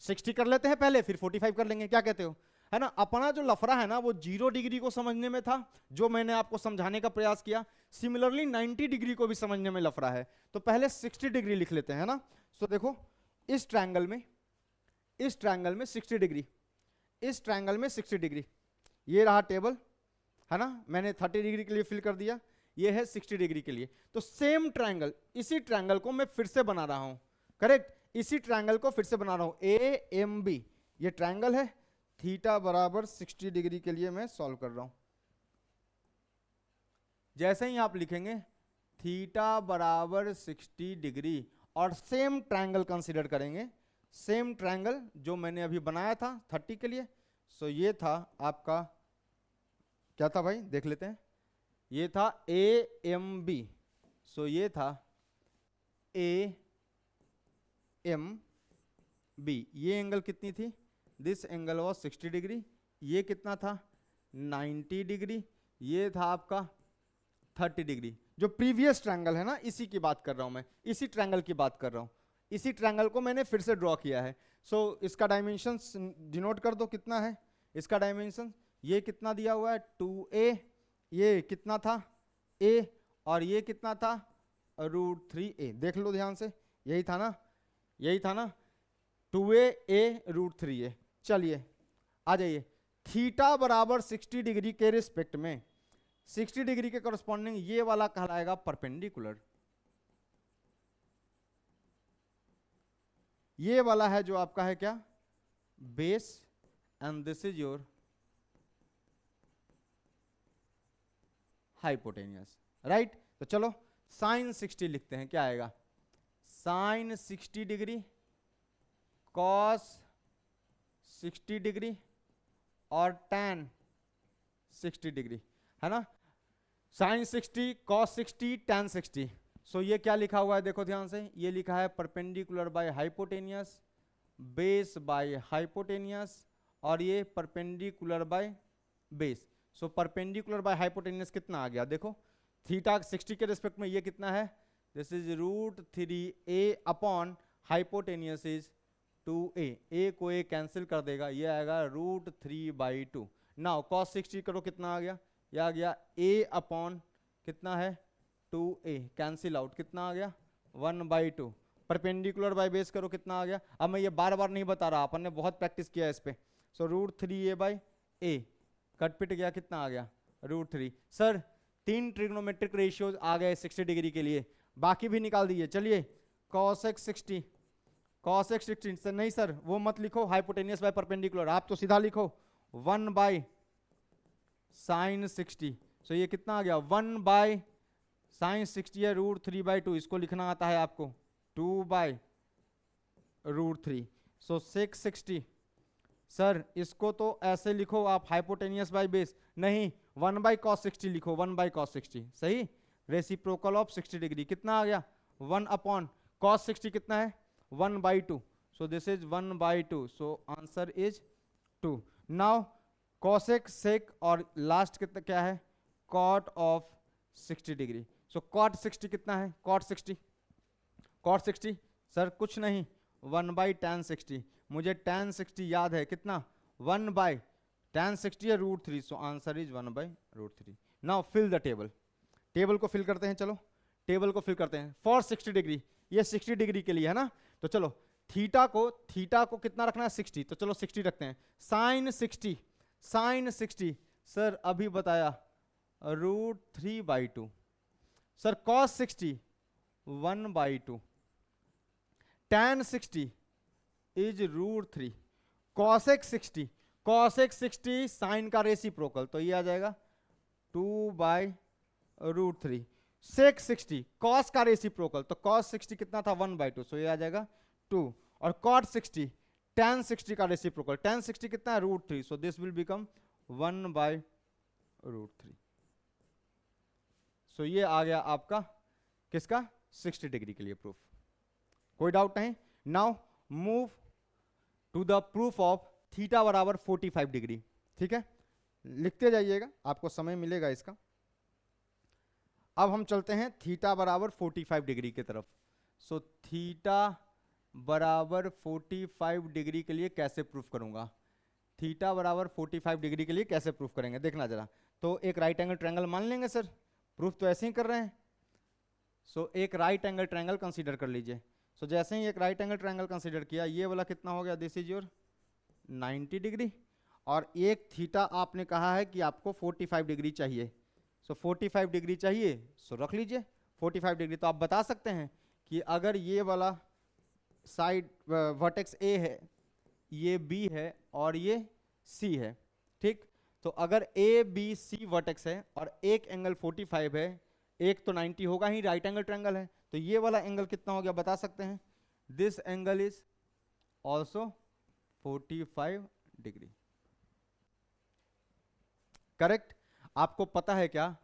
A: 60 कर लेते हैं पहले, फिर 45 कर लेंगे, क्या कहते हो, है ना। अपना जो लफड़ा है ना वो 0 डिग्री को समझने में था, जो मैंने आपको समझाने का प्रयास किया, सिमिलरली 90 डिग्री को भी समझने में लफड़ा है, तो पहले 60 डिग्री लिख लेते हैं ना। सो देखो इस ट्रायंगल में, इस ट्रायंगल में 60 डिग्री, इस ट्रायंगल में 60 डिग्री, ये रहा टेबल, है ना, मैंने 30 डिग्री के लिए फिल कर दिया, ये है 60 डिग्री के लिए। तो सेम ट्रायंगल, इसी ट्रायंगल को मैं फिर से बना रहा हूं, करेक्ट, इसी ट्रायंगल को फिर से बना रहा हूं, AMB, ये ट्रायंगल है, थीटा बराबर 60 डिग्री के लिए मैं सॉल्व कर रहा हूं। जैसे ही आप लिखेंगे थीटा बराबर 60 डिग्री, और सेम ट्रायंगल कंसीडर करेंगे, सेम ट्रायंगल जो मैंने अभी बनाया था 30 के लिए। सो ये था आपका, क्या था भाई, देख लेते हैं, ये था AMB, सो ये था AMB, ये एंगल कितनी थी, दिस एंगल वाज 60 डिग्री, ये कितना था 90 डिग्री, ये था आपका 30 डिग्री। जो प्रीवियस ट्रायंगल है ना, इसी की बात कर रहा हूं मैं, इसी ट्रायंगल की बात कर रहा हूं, इसी ट्रायंगल को मैंने फिर से ड्रॉ किया है। सो इसका डायमेंशंस डिनोट कर दो, कितना है इसका डायमेंशन, ये कितना दिया हुआ है 2a, ये कितना था a, और ये कितना था √3a, देख लो ध्यान से, यही था ना, यही था ना, 2a √3a। चलिए आ जाइए, थीटा बराबर 60 डिग्री के रिस्पेक्ट में, 60 डिग्री के करस्पॉन्डिंग ये वाला कहलाएगा परपेंडिकुलर। ये वाला है जो आपका है क्या, base, and this is your hypotenuse, right. तो चलो साइन 60 लिखते हैं, क्या आएगा, साइन 60 डिग्री कॉस 60 डिग्री और tan 60 डिग्री, है ना। Sign 60 cos 60 tan 60। सो ये क्या लिखा हुआ है, देखो ध्यान से, ये लिखा है perpendicular by hypotenuse, base by hypotenuse, और ये perpendicular by base. So perpendicular by hypotenuse कितना आ गया, देखो थीटा 60 के रिस्पेक्ट में ये कितना है, this is √3a upon hypotenuse is 2a, a को a कैंसिल कर देगा, ये आएगा √3/2। नाउ cos 60 करो, कितना आ गया, ये आ गया a अपॉन कितना है 2a, कैंसिल आउट, कितना आ गया 1/2। परपेंडिकुलर बाय बेस करो, कितना आ गया, अब मैं ये बार बार नहीं बता रहा, अपन ने बहुत प्रैक्टिस किया है इस पे। सो √3a/a कट पिट गया, कितना आ गया √3। सर 3 ट्रिग्नोमेट्रिक रेशियोज आ गए 60 डिग्री के लिए, बाकी भी निकाल दीजिए। चलिए cos x 60, cos x 60 sir नहीं सर वो मत लिखो, हाइपोटेनियस बाय परपेंडिकुलर, आप तो सीधा लिखो 1/sin 60। सो ये कितना आ गया 1/sin 60 है √3/2, इसको लिखना आता है आपको 2/√3। सो 660, सर इसको तो ऐसे लिखो आप हाइपोटेनियस बाय बेस, नहीं 1/cos 60 लिखो, 1/cos 60 सही, रेसिप्रोकल ऑफ 60 डिग्री, कितना आ गया 1 अपॉन cos 60 कितना है 1/2। सो this is 1/2, so answer is 2। Now cosec sec और लास्ट कितना क्या है cot of 60 degree. So cot 60 कितना है, cot 60 सर कुछ नहीं 1/tan 60, मुझे tan 60 याद है, कितना 1/tan 60 है √3, so answer is 1/√3। Now fill the table, table को फिल करते हैं, चलो टेबल को फिल करते हैं फॉर 60 डिग्री, ये 60 डिग्री के लिए है ना। तो चलो थीटा को कितना रखना है 60, तो चलो 60 रखते हैं। साइन 60 सर अभी बताया √3/2, sir cos 60 1/2, tan 60 is √3, cosec 60 sine का रेसिप्रोकल, तो ये आ जाएगा 2/√3। sec 60 cos का रेसिप्रोकल, तो cos 60 कितना था 1/2, सो ये आ जाएगा 2, और cot 60 tan 60 का रेसिप्रोकल, tan 60 कितना है √3, सो दिस विल बिकम 1/√3। सो ये आ गया आपका किसका 60 डिग्री के लिए प्रूफ, कोई डाउट नहीं। Now move to the proof of theta बराबर 45 डिग्री, ठीक है, लिखते जाइएगा आपको समय मिलेगा इसका। अब हम चलते हैं थीटा बराबर 45 डिग्री की तरफ। सो थीटा बराबर 45 डिग्री के लिए कैसे प्रूफ करूंगा, थीटा बराबर 45 डिग्री के लिए कैसे प्रूफ करेंगे, देखना जरा। तो एक राइट एंगल ट्रायंगल मान लेंगे सर, प्रूफ तो ऐसे ही कर रहे हैं। सो एक राइट एंगल ट्रायंगल कंसीडर कर लीजिए। सो जैसे ही एक राइट एंगल ट्रायंगल कंसीडर किया, ये वाला कितना हो गया, दिस इज योर 90 डिग्री, और एक थीटा आपने कहा है कि आपको 45 डिग्री चाहिए। सो 45 डिग्री चाहिए, सो रख लीजिए 45 डिग्री। तो आप बता सकते हैं कि अगर ये वाला साइड वर्टेक्स ए है, ये बी है और ये सी है, ठीक। तो अगर ए बी सी वर्टेक्स है और एक एंगल 45 है, एक तो 90 होगा ही, राइट एंगल ट्रायंगल है, तो ये वाला एंगल कितना हो गया बता सकते हैं, this angle is also 45 degree, correct. आपको पता है क्या,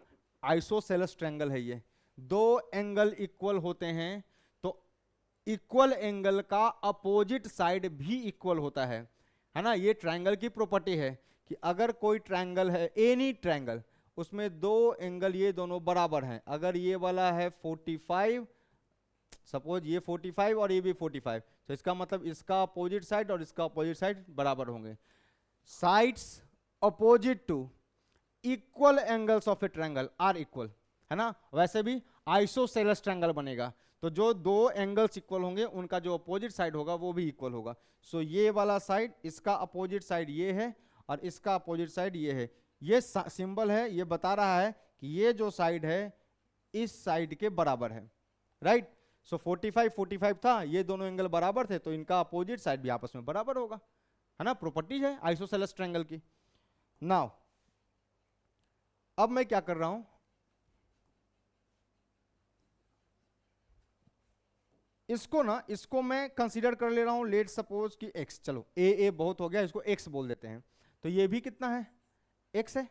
A: आइसोसेलेस ट्रायंगल है ये, दो एंगल इक्वल होते हैं तो इक्वल एंगल का अपोजिट साइड भी इक्वल होता है ना। ये ट्रायंगल की प्रॉपर्टी है कि अगर कोई ट्रायंगल है, एनी ट्रायंगल, उसमें दो एंगल ये दोनों बराबर हैं। अगर ये वाला है 45, सपोज ये 45 और ये भी 45, तो इसका मतलब इसका अपोजिट साइड और इसका अपोजिट साइड बराबर होंगे। Sides opposite to equal angles of a triangle are equal, है ना। वैसे भी आइसोसेलेस ट्रायंगल बनेगा, तो जो दो एंगल्स इक्वल होंगे उनका जो अपोजिट साइड होगा वो भी इक्वल होगा। सो ये वाला साइड, इसका अपोजिट साइड ये है और इसका अपोजिट साइड ये है। ये सिंबल है, ये बता रहा है कि ये जो साइड है इस साइड के बराबर है, राइट। सो 45 था, ये दोनों एंगल बराबर थे, तो इनका अपोजिट साइड भी आपस में बराबर होगा, है ना। प्रॉपर्टीज है आइसोसेलेस ट्रायंगल की। नाउ अब मैं क्या कर रहा हूं, इसको मैं कंसीडर कर ले रहा हूं, लेट सपोज कि x, चलो ए बहुत हो गया, इसको x बोल देते हैं। तो ये भी कितना है, x है।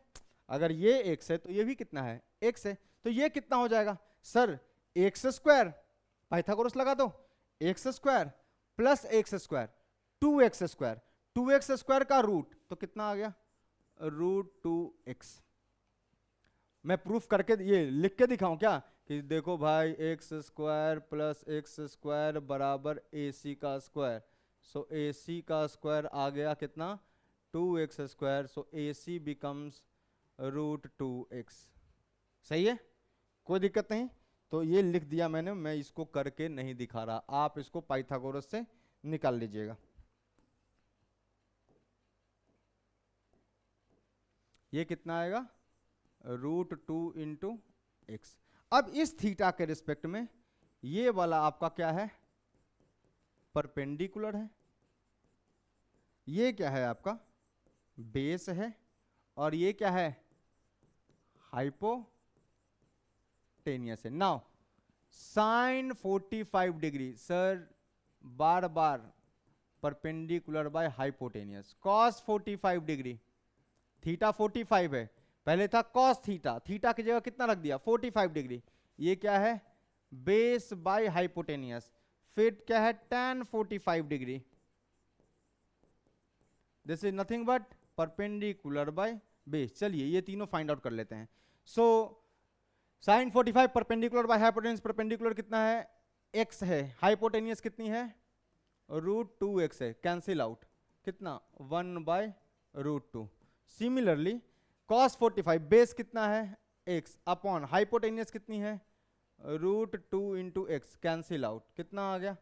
A: अगर ये x है तो ये भी कितना है, x है। तो ये कितना हो जाएगा सर, एक्स स्क्वायर, पाइथागोरस लगा दो, x square plus x square, 2x square, 2x square का रूट तो कितना आ गया, √2x। मैं प्रूफ करके ये लिख के दिखाऊं क्या कि देखो भाई, x square plus x square बराबर AC का स्क्वायर। सो AC का स्क्वायर आ गया कितना, 2x स्क्वायर। सो AC बिकम्स √2x। सही है, कोई दिक्कत नहीं। तो ये लिख दिया मैंने, मैं इसको करके नहीं दिखा रहा, आप इसको पाइथागोरस से निकाल लीजिएगा। ये कितना आएगा, √2 इंटू एक्स। अब इस थीटा के रिस्पेक्ट में ये वाला आपका क्या है, परपेंडिकुलर है। ये क्या है आपका, बेस है। और ये क्या है, हाइपोटेनियस है। Now sine 45 degree, sir bar bar perpendicular by hypotenuse. Cos 45 degree, theta 45 है, पहले था कॉस थीटा, थीटा की जगह कितना रख दिया, 45 डिग्री। ये क्या है, बेस बाय हाइपोटेनियस। फिर क्या है, tan 45 degree. This is nothing but perpendicular by base. चलिए ये तीनों फाइंड आउट कर लेते हैं। So sine 45 perpendicular by hypotenuse, perpendicular कितना है, x है, हाइपोटेनियस कितनी है, √2x है, कैंसिल आउट, कितना 1/√2। सिमिलरली cos 45 बेस कितना है, x अपॉन हाइपोटेनियस कितनी है, √2 इंटू एक्स, कैंसिल आउट, कितना आ गया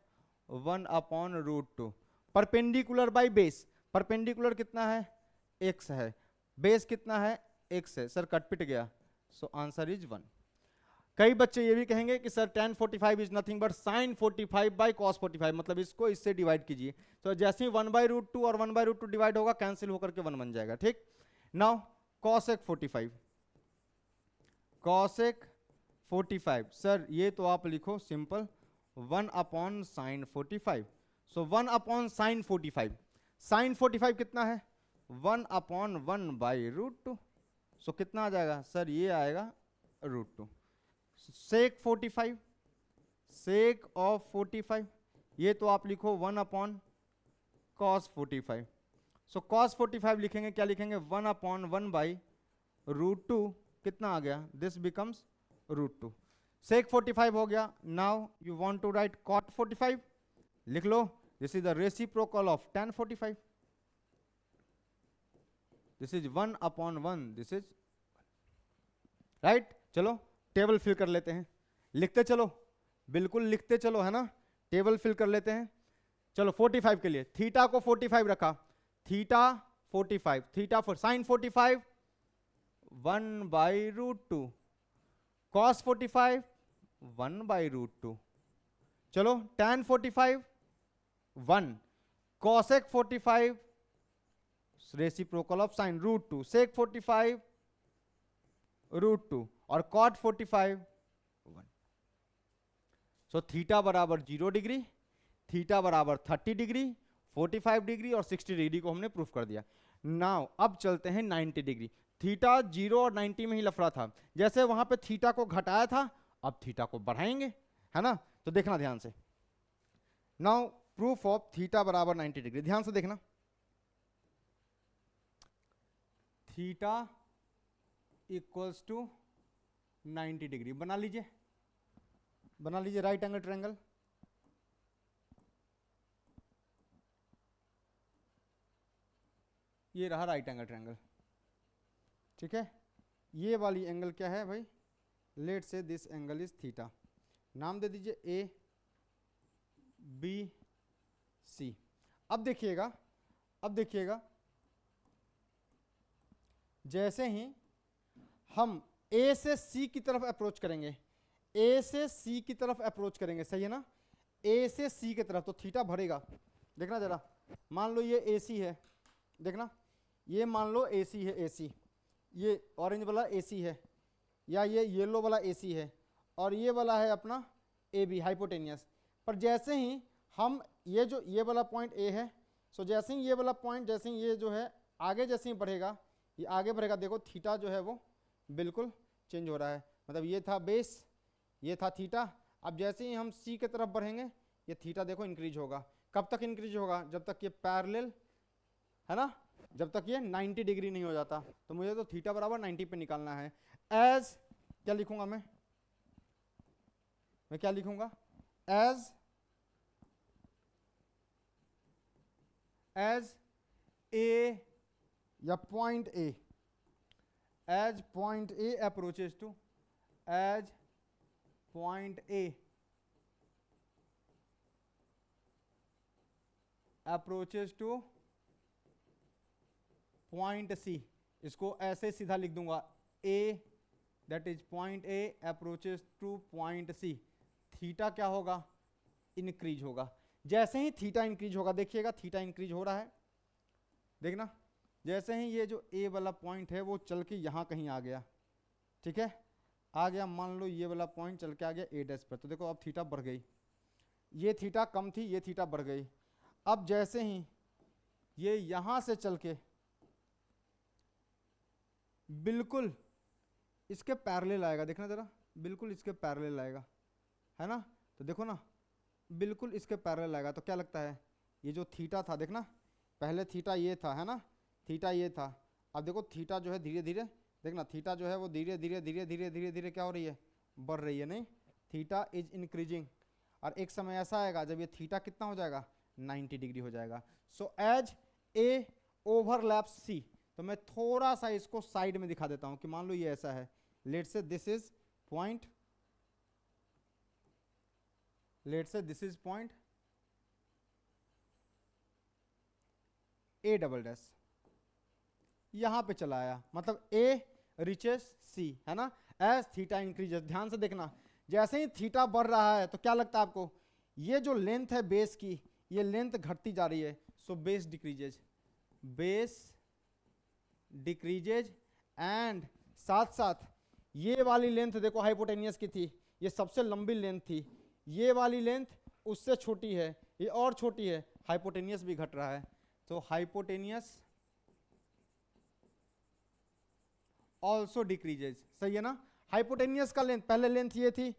A: 1/√2। परपेंडिकुलर बाय बेस, परपेंडिकुलर कितना है, x है, बेस कितना है, x है। सर कट पिट गया, सो आंसर इज 1। कई बच्चे ये भी कहेंगे कि sir tan 45 is nothing but sin 45 by cos 45, मतलब इसको इससे डिवाइड कीजिए। तो जैसे ही 1/√2 और 1/√2 डिवाइड होगा, कैंसिल होकर के 1 बन जाएगा, ठीक। नाउ cosec 45, cosec 45, सर ये तो आप लिखो सिंपल 1/sin 45। सो 1/sin 45, sin 45 कितना है, 1/1/√2। सो कितना आ जाएगा सर, ये आएगा √2। sec 45, sec of 45, ये तो आप लिखो 1/cos 45। सो cos 45 लिखेंगे, क्या लिखेंगे, 1/1/√2, कितना आ गया, दिस बिकम्स √2। sec 45 हो गया। Now you want to write cot 45, लिख लो, this is the reciprocal of tan 45, this is 1/1, this is right. चलो टेबल फिल कर लेते हैं, लिखते चलो, बिल्कुल लिखते चलो, है ना। टेबल फिल कर लेते हैं। चलो 45 के लिए थीटा को 45 रखा, theta 45, theta for sine 45 1/√2, cos 45 1/√2। चलो tan 45 1, cosec 45 reciprocal of sine √2, sec 45 √2 और cot 45 1। सो थीटा बराबर 0 डिग्री, थीटा बराबर 30 डिग्री, 45 डिग्री और 60 डिग्री को हमने प्रूफ कर दिया। नाउ अब चलते हैं 90 डिग्री। थीटा 0 और 90 में ही लफड़ा था, जैसे वहां पे थीटा को घटाया था, अब थीटा को बढ़ाएंगे, है ना। तो देखना ध्यान से, नाउ प्रूफ ऑफ थीटा बराबर 90 डिग्री, ध्यान से देखना। थीटा इक्वल्स टू 90 डिग्री बना लीजिए, बना लीजिए राइट एंगल ट्रायंगल। ये रहा राइट एंगल ट्रायंगल, ठीक है। ये वाली एंगल क्या है भाई, late say this angle is theta, नाम दे दीजिए ए बी सी। अब देखिएगा, अब देखिएगा, जैसे ही हम ए से सी की तरफ अप्रोच करेंगे, ए से सी की तरफ अप्रोच करेंगे, सही है ना, ए से सी की तरफ, तो थीटा बढ़ेगा। देखना जरा, मान लो ये ए सी है, देखना ये मान लो ए सी है, ए सी, ये ऑरेंज वाला ए सी है, या ये येलो वाला ए सी है, और ये वाला है अपना ए बी हाइपोटेनियस। पर जैसे ही हम ये जो ये वाला पॉइंट ए है, सो जैसे ही ये वाला पॉइंट, जैसे ही ये जो है आगे जैसे ही बढ़ेगा, ये आगे बढ़ेगा, देखो थीटा जो है वो बिल्कुल चेंज हो रहा है। मतलब ये था बेस, ये था थीटा, अब जैसे ही हम सी की तरफ बढ़ेंगे ये थीटा देखो इंक्रीज होगा। कब तक इंक्रीज होगा? जब तक ये पैरेलल है ना, जब तक ये 90 डिग्री नहीं हो जाता। तो मुझे तो थीटा बराबर 90 पे निकालना है। एज क्या लिखूंगा मैं क्या लिखूंगा? एज ए या point A, as point A approaches to, as point A approaches to point C, इसको ऐसे सीधा लिख दूंगा, A that is point A approaches to point C, theta क्या होगा? इंक्रीज होगा। जैसे ही थीटा इंक्रीज होगा, देखिएगा थीटा इंक्रीज हो रहा है, देखना जैसे ही ये जो ए वाला पॉइंट है वो चल के यहाँ कहीं आ गया, ठीक है, आ गया, मान लो ये वाला पॉइंट चल के आ गया ए डैश पर, तो देखो अब थीटा बढ़ गई, ये थीटा कम थी, ये थीटा बढ़ गई। अब जैसे ही ये यहाँ से चल के बिल्कुल इसके पैरेलल आएगा, देखना जरा, बिल्कुल इसके पैरेलल आएगा, है ना, तो देखो ना बिल्कुल इसके पैरेलल आएगा, तो क्या लगता है ये जो थीटा था, देखना पहले थीटा ये था, है ना, थीटा ये था, अब देखो थीटा जो है धीरे धीरे, देखना थीटा जो है वो धीरे धीरे धीरे धीरे धीरे धीरे क्या हो रही है? बढ़ रही है, नहीं, थीटा इज इंक्रीजिंग। और एक समय ऐसा आएगा जब ये थीटा कितना हो जाएगा? 90 डिग्री हो जाएगा। सो एज ए ओवरलैप्स सी, तो मैं थोड़ा सा इसको साइड में दिखा देता हूं कि मान लो ये ऐसा है, let's say this is point, let's say this is point A double dash, यहां पे चला आया, मतलब ए रिचेस सी, है ना, एज थीटा इंक्रीजेस। ध्यान से देखना, जैसे ही थीटा बढ़ रहा है तो क्या लगता है आपको? ये जो लेंथ है बेस की, ये लेंथ घटती जा रही है, so base decreases, base decreases, and साथ साथ ये वाली लेंथ देखो हाइपोटेनियस की थी, ये सबसे लंबी लेंथ थी, ये वाली लेंथ उससे छोटी है, ये और छोटी है, हाइपोटेनियस भी घट रहा है, तो हाइपोटेनियस ऑल्सो डिक्रीजेज, सही है ना। हाइपोटेनियस का लेंथ, पहले लेंथ ये थी,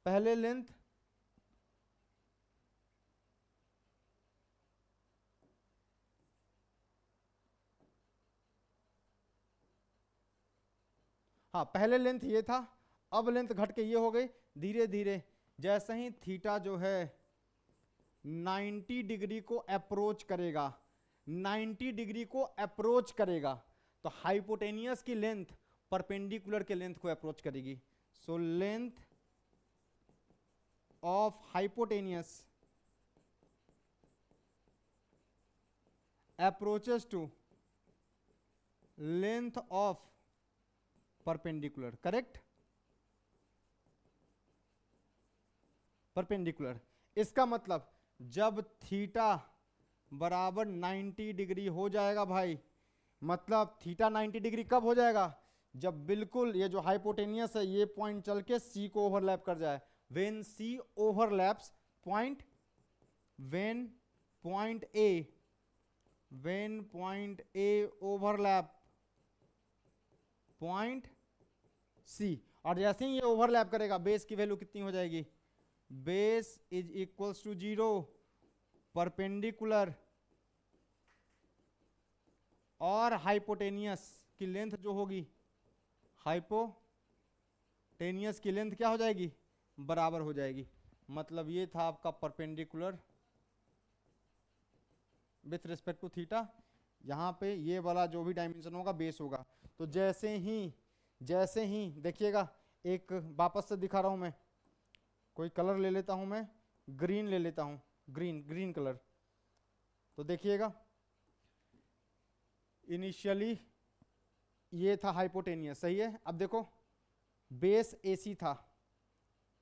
A: पहले लेंथ हाँ पहले लेंथ ये था, अब लेंथ घट के ये हो गई, धीरे धीरे जैसे ही थीटा जो है 90 डिग्री को अप्रोच करेगा, 90 डिग्री को अप्रोच करेगा, तो हाइपोटेनियस की लेंथ परपेंडिकुलर के लेंथ को अप्रोच करेगी। So length of hypotenuse approaches to length of perpendicular, correct, perpendicular. इसका मतलब जब थीटा बराबर 90 डिग्री हो जाएगा भाई, मतलब थीटा 90 डिग्री कब हो जाएगा? जब बिल्कुल ये जो हाइपोटेनियस है ये पॉइंट चल के सी को ओवरलैप कर जाए, when C overlaps point, when point A overlap point C, और जैसे ही ये ओवरलैप करेगा बेस की वैल्यू कितनी हो जाएगी? Base is equals to 0, perpendicular और हाइपोटेनियस की लेंथ जो होगी, हाइपोटेनियस की लेंथ क्या हो जाएगी? बराबर हो जाएगी। मतलब ये था आपका perpendicular with respect to theta, यहाँ पे ये वाला जो भी डायमेंशन होगा बेस होगा। तो जैसे ही देखिएगा, एक वापस से दिखा रहा हूं मैं, कोई कलर ले लेता हूं मैं, ग्रीन ले लेता हूं, ग्रीन कलर, तो देखिएगा इनिशियली ये था हाइपोटेनियस, सही है। अब देखो बेस AC था,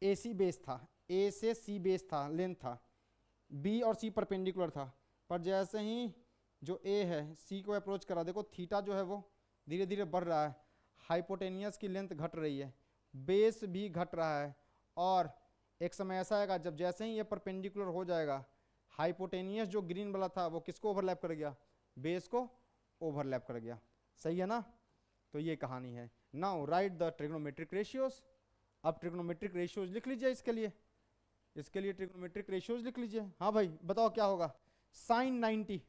A: AC बेस था, A से C बेस था, लेंथ था, B और C परपेंडिकुलर था, पर जैसे ही जो A है C को अप्रोच करा, देखो थीटा जो है वो धीरे धीरे बढ़ रहा है, हाइपोटेनियस की लेंथ घट रही है, बेस भी घट रहा है, और एक समय ऐसा आएगा जब जैसे ही ये परपेंडिकुलर हो जाएगा, हाइपोटेनियस जो ग्रीन वाला था वो किसको ओवरलैप कर गया, बेस को ओवरलैप कर गया। सही है ना? तो ये कहानी है। Now right the trigonometric ratios. अब ट्रिग्नोमेट्रिक रेशियोज लिख लीजिए इसके लिए ट्रिग्नोमेट्रिक रेशियोज लिख लीजिए। हाँ भाई बताओ क्या होगा। साइन 90,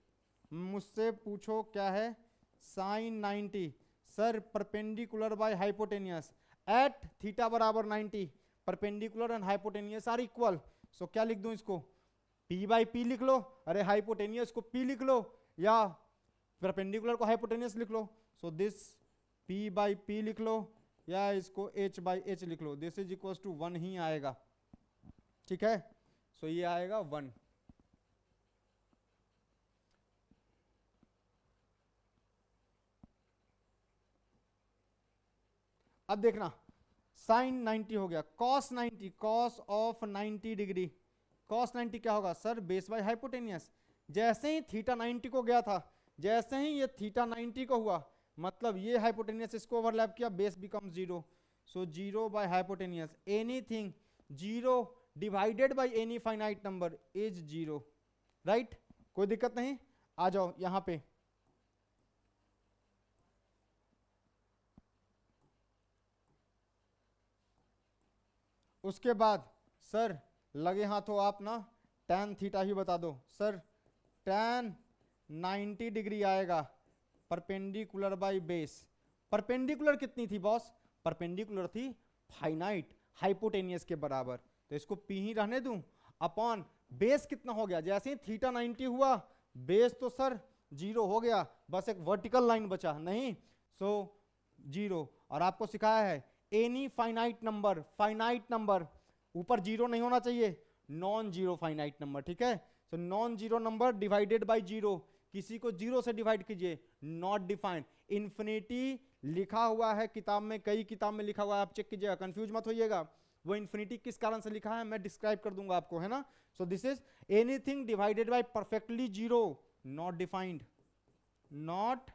A: मुझसे पूछो क्या है sine 90। Sir perpendicular by hypotenuse at theta बराबर 90, perpendicular and hypotenuse are equal. So क्या लिख दूं इसको, P बाई पी लिख लो, अरे हाइपोटेनियस को P लिख लो या परपेंडिकुलर को हाइपोटेनियस लिख लो। So this P by P लिख लो या इसको H बाई H लिख लो, दिस इज इक्वल टू 1 ही आएगा। ठीक है, सो ये आएगा 1। अब देखना साइन 90 हो गया, cos 90, cos of 90 degree, cos 90 क्या होगा सर, बेस बाय हाइपोटेनियस। जैसे ही थीटा 90 को गया था, जैसे ही ये थीटा 90 को हुआ, मतलब ये हाइपोटेनियस इसको ओवरलैप किया, base become 0, so 0 by hypotenuse, anything 0 divided by any finite number is 0। Right, कोई दिक्कत नहीं। आ जाओ यहां पे, उसके बाद सर लगे हाथों आप ना tan थीटा ही बता दो। सर tan 90 डिग्री आएगा परपेंडिकुलर बाय बेस। परपेंडिकुलर कितनी थी बॉस, परपेंडिकुलर थी फाइनाइट हाइपोटेनियस के बराबर, तो इसको P ही रहने दूं, अपॉन बेस कितना हो गया, जैसे ही थीटा 90 हुआ बेस तो सर 0 हो गया, बस एक वर्टिकल लाइन बचा नहीं, सो 0। और आपको सिखाया है any finite number, finite number ऊपर 0 नहीं होना चाहिए, नॉन जीरो फाइनाइट नंबर। ठीक है, so non zero number divided by 0, किसी को 0 से डिवाइड कीजिए, नॉट डिफाइंड। इन्फिनिटी लिखा हुआ है किताब में, कई किताब में लिखा हुआ है, आप चेक कीजिएगा, कंफ्यूज मत होइएगा। वो इन्फिनिटी किस कारण से लिखा है मैं डिस्क्राइब कर दूंगा आपको, है ना। सो this is anything divided by perfectly 0, not defined, not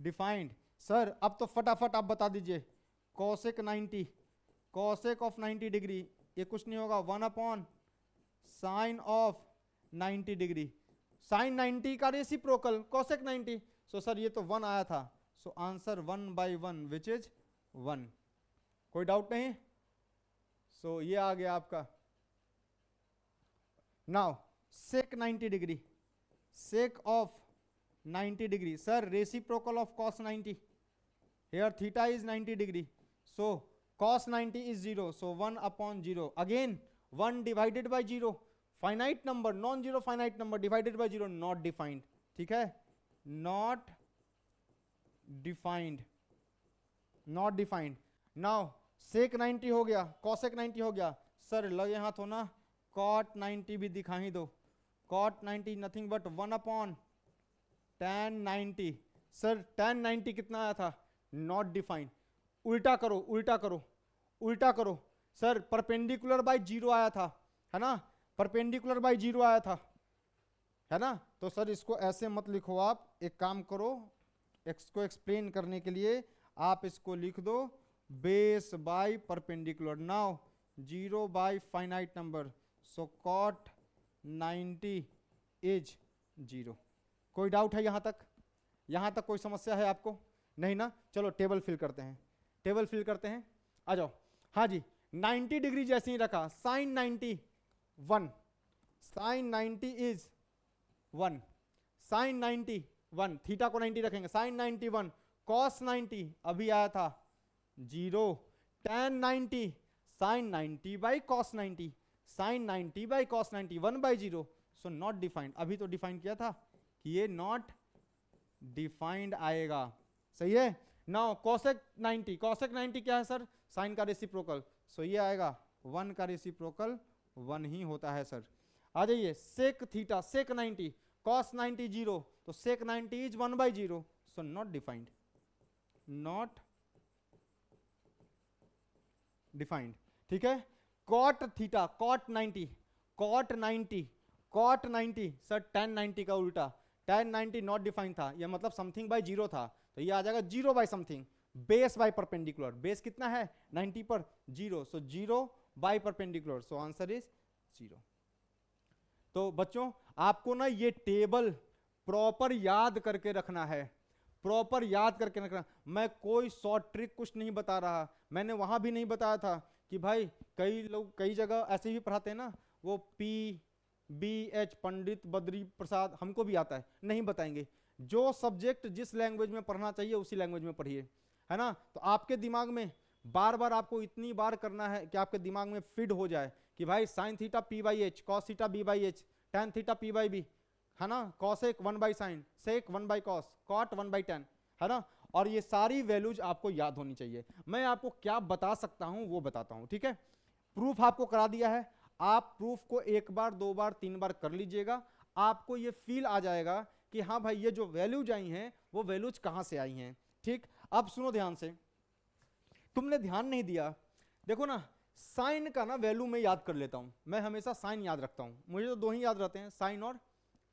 A: defined. Sir अब तो फटाफट आप बता दीजिए, कॉसेक 90, कॉसेक ऑफ 90 डिग्री, ये कुछ नहीं होगा 1 upon sine of 90 degree, sine 90 का रेसिप्रोकल कॉसेक 90। सो सर ये तो 1 आया था, so answer 1 by 1 which is 1। कोई डाउट नहीं। सो ये आ गया आपका। Now sec 90 degree, sec of 90 degree, sir reciprocal of cos 90, here theta is 90 degree, so cos 90 is 0, so 1 upon 0, again 1 divided by 0, finite number, non zero finite number divided by 0, not defined। ठीक है, not defined, not defined। now sec 90 हो गया, cosec 90 हो गया, sir लगे हाथ हो ना cot 90 भी दिखा ही दो, cot 90 nothing but 1 upon tan 90। Sir tan 90 कितना आया था, नॉट डिफाइंड। उल्टा करो उल्टा करो उल्टा करो, सर परपेंडिकुलर बाय 0 आया था, है ना, परपेंडिकुलर बाय 0 आया था, है ना। तो सर इसको ऐसे मत लिखो, आप एक काम करो, इसको एक्सप्लेन करने के लिए आप इसको लिख दो base by perpendicular. Now 0 by finite number, so cot 90 is 0। कोई डाउट है यहां तक कोई समस्या है आपको, नहीं ना। चलो टेबल फिल करते हैं, टेबल फिल करते हैं, आ जाओ। हाँ जी, 90 डिग्री जैसे ही रखा, sine 90 1, sine 90 is 1, sine 90 1, theta को 90 रखेंगे, साइन 90 1, कॉस 90 अभी आया था 0, tan 90 sine 90 by cos 90, sine 90 by cos 90, 1 by 0, so not defined. अभी तो डिफाइन किया था कि ये नॉट डिफाइंड आएगा, सही है। नाउ cosec 90, cosec 90 क्या है सर, साइन का रेसिप्रोकल, सो ये आएगा 1 का रेसिप्रोकल 1 ही होता है सर। आ जाइए sec थीटा, sec 90, cos 90 0, तो sec 90 is 1 by 0, so not defined, not defined, ठीक है। Cot theta, cot 90, cot 90, cot 90 sir tan 90 का उल्टा, tan 90 नॉट डिफाइंड था, यह मतलब समथिंग बाय जीरो था, तो ये आ जाएगा zero by something, base by perpendicular, base कितना है 90 पर, zero, so zero by perpendicular, so answer is zero. तो बच्चों आपको ना ये टेबल प्रॉपर याद करके रखना है, प्रॉपर याद करके रखना। मैं कोई शॉर्ट ट्रिक कुछ नहीं बता रहा, मैंने वहां भी नहीं बताया था कि भाई कई लोग कई जगह ऐसे भी पढ़ाते हैं ना, वो PBH पंडित बद्री प्रसाद, हमको भी आता है, नहीं बताएंगे। जो सब्जेक्ट जिस लैंग्वेज में पढ़ना चाहिए उसी लैंग्वेज में पढ़िए, है ना। तो आपके दिमाग में बार बार आपको इतनी बार करना है कि आपके दिमाग में फिट हो जाए कि भाई sine theta P/H, cos theta B/H, tan theta P/B, है ना, cosec 1 by sine, sec 1 by cos, cot 1 by tan, है ना। और ये सारी वैल्यूज आपको याद होनी चाहिए। मैं आपको क्या बता सकता हूं वो बताता हूं, ठीक है। प्रूफ आपको करा दिया है, आप प्रूफ को एक बार, दो बार, तीन बार कर लीजिएगा, आपको ये फील आ जाएगा कि हाँ भाई ये जो वैल्यूज आई हैं वो वैल्यूज कहां से आई हैं, ठीक। अब सुनो ध्यान से, तुमने ध्यान नहीं दिया, देखो ना साइन का ना वैल्यू मैं याद कर लेता हूं, मैं हमेशा साइन याद रखता हूं, मुझे तो दो ही याद रहते हैं, साइन और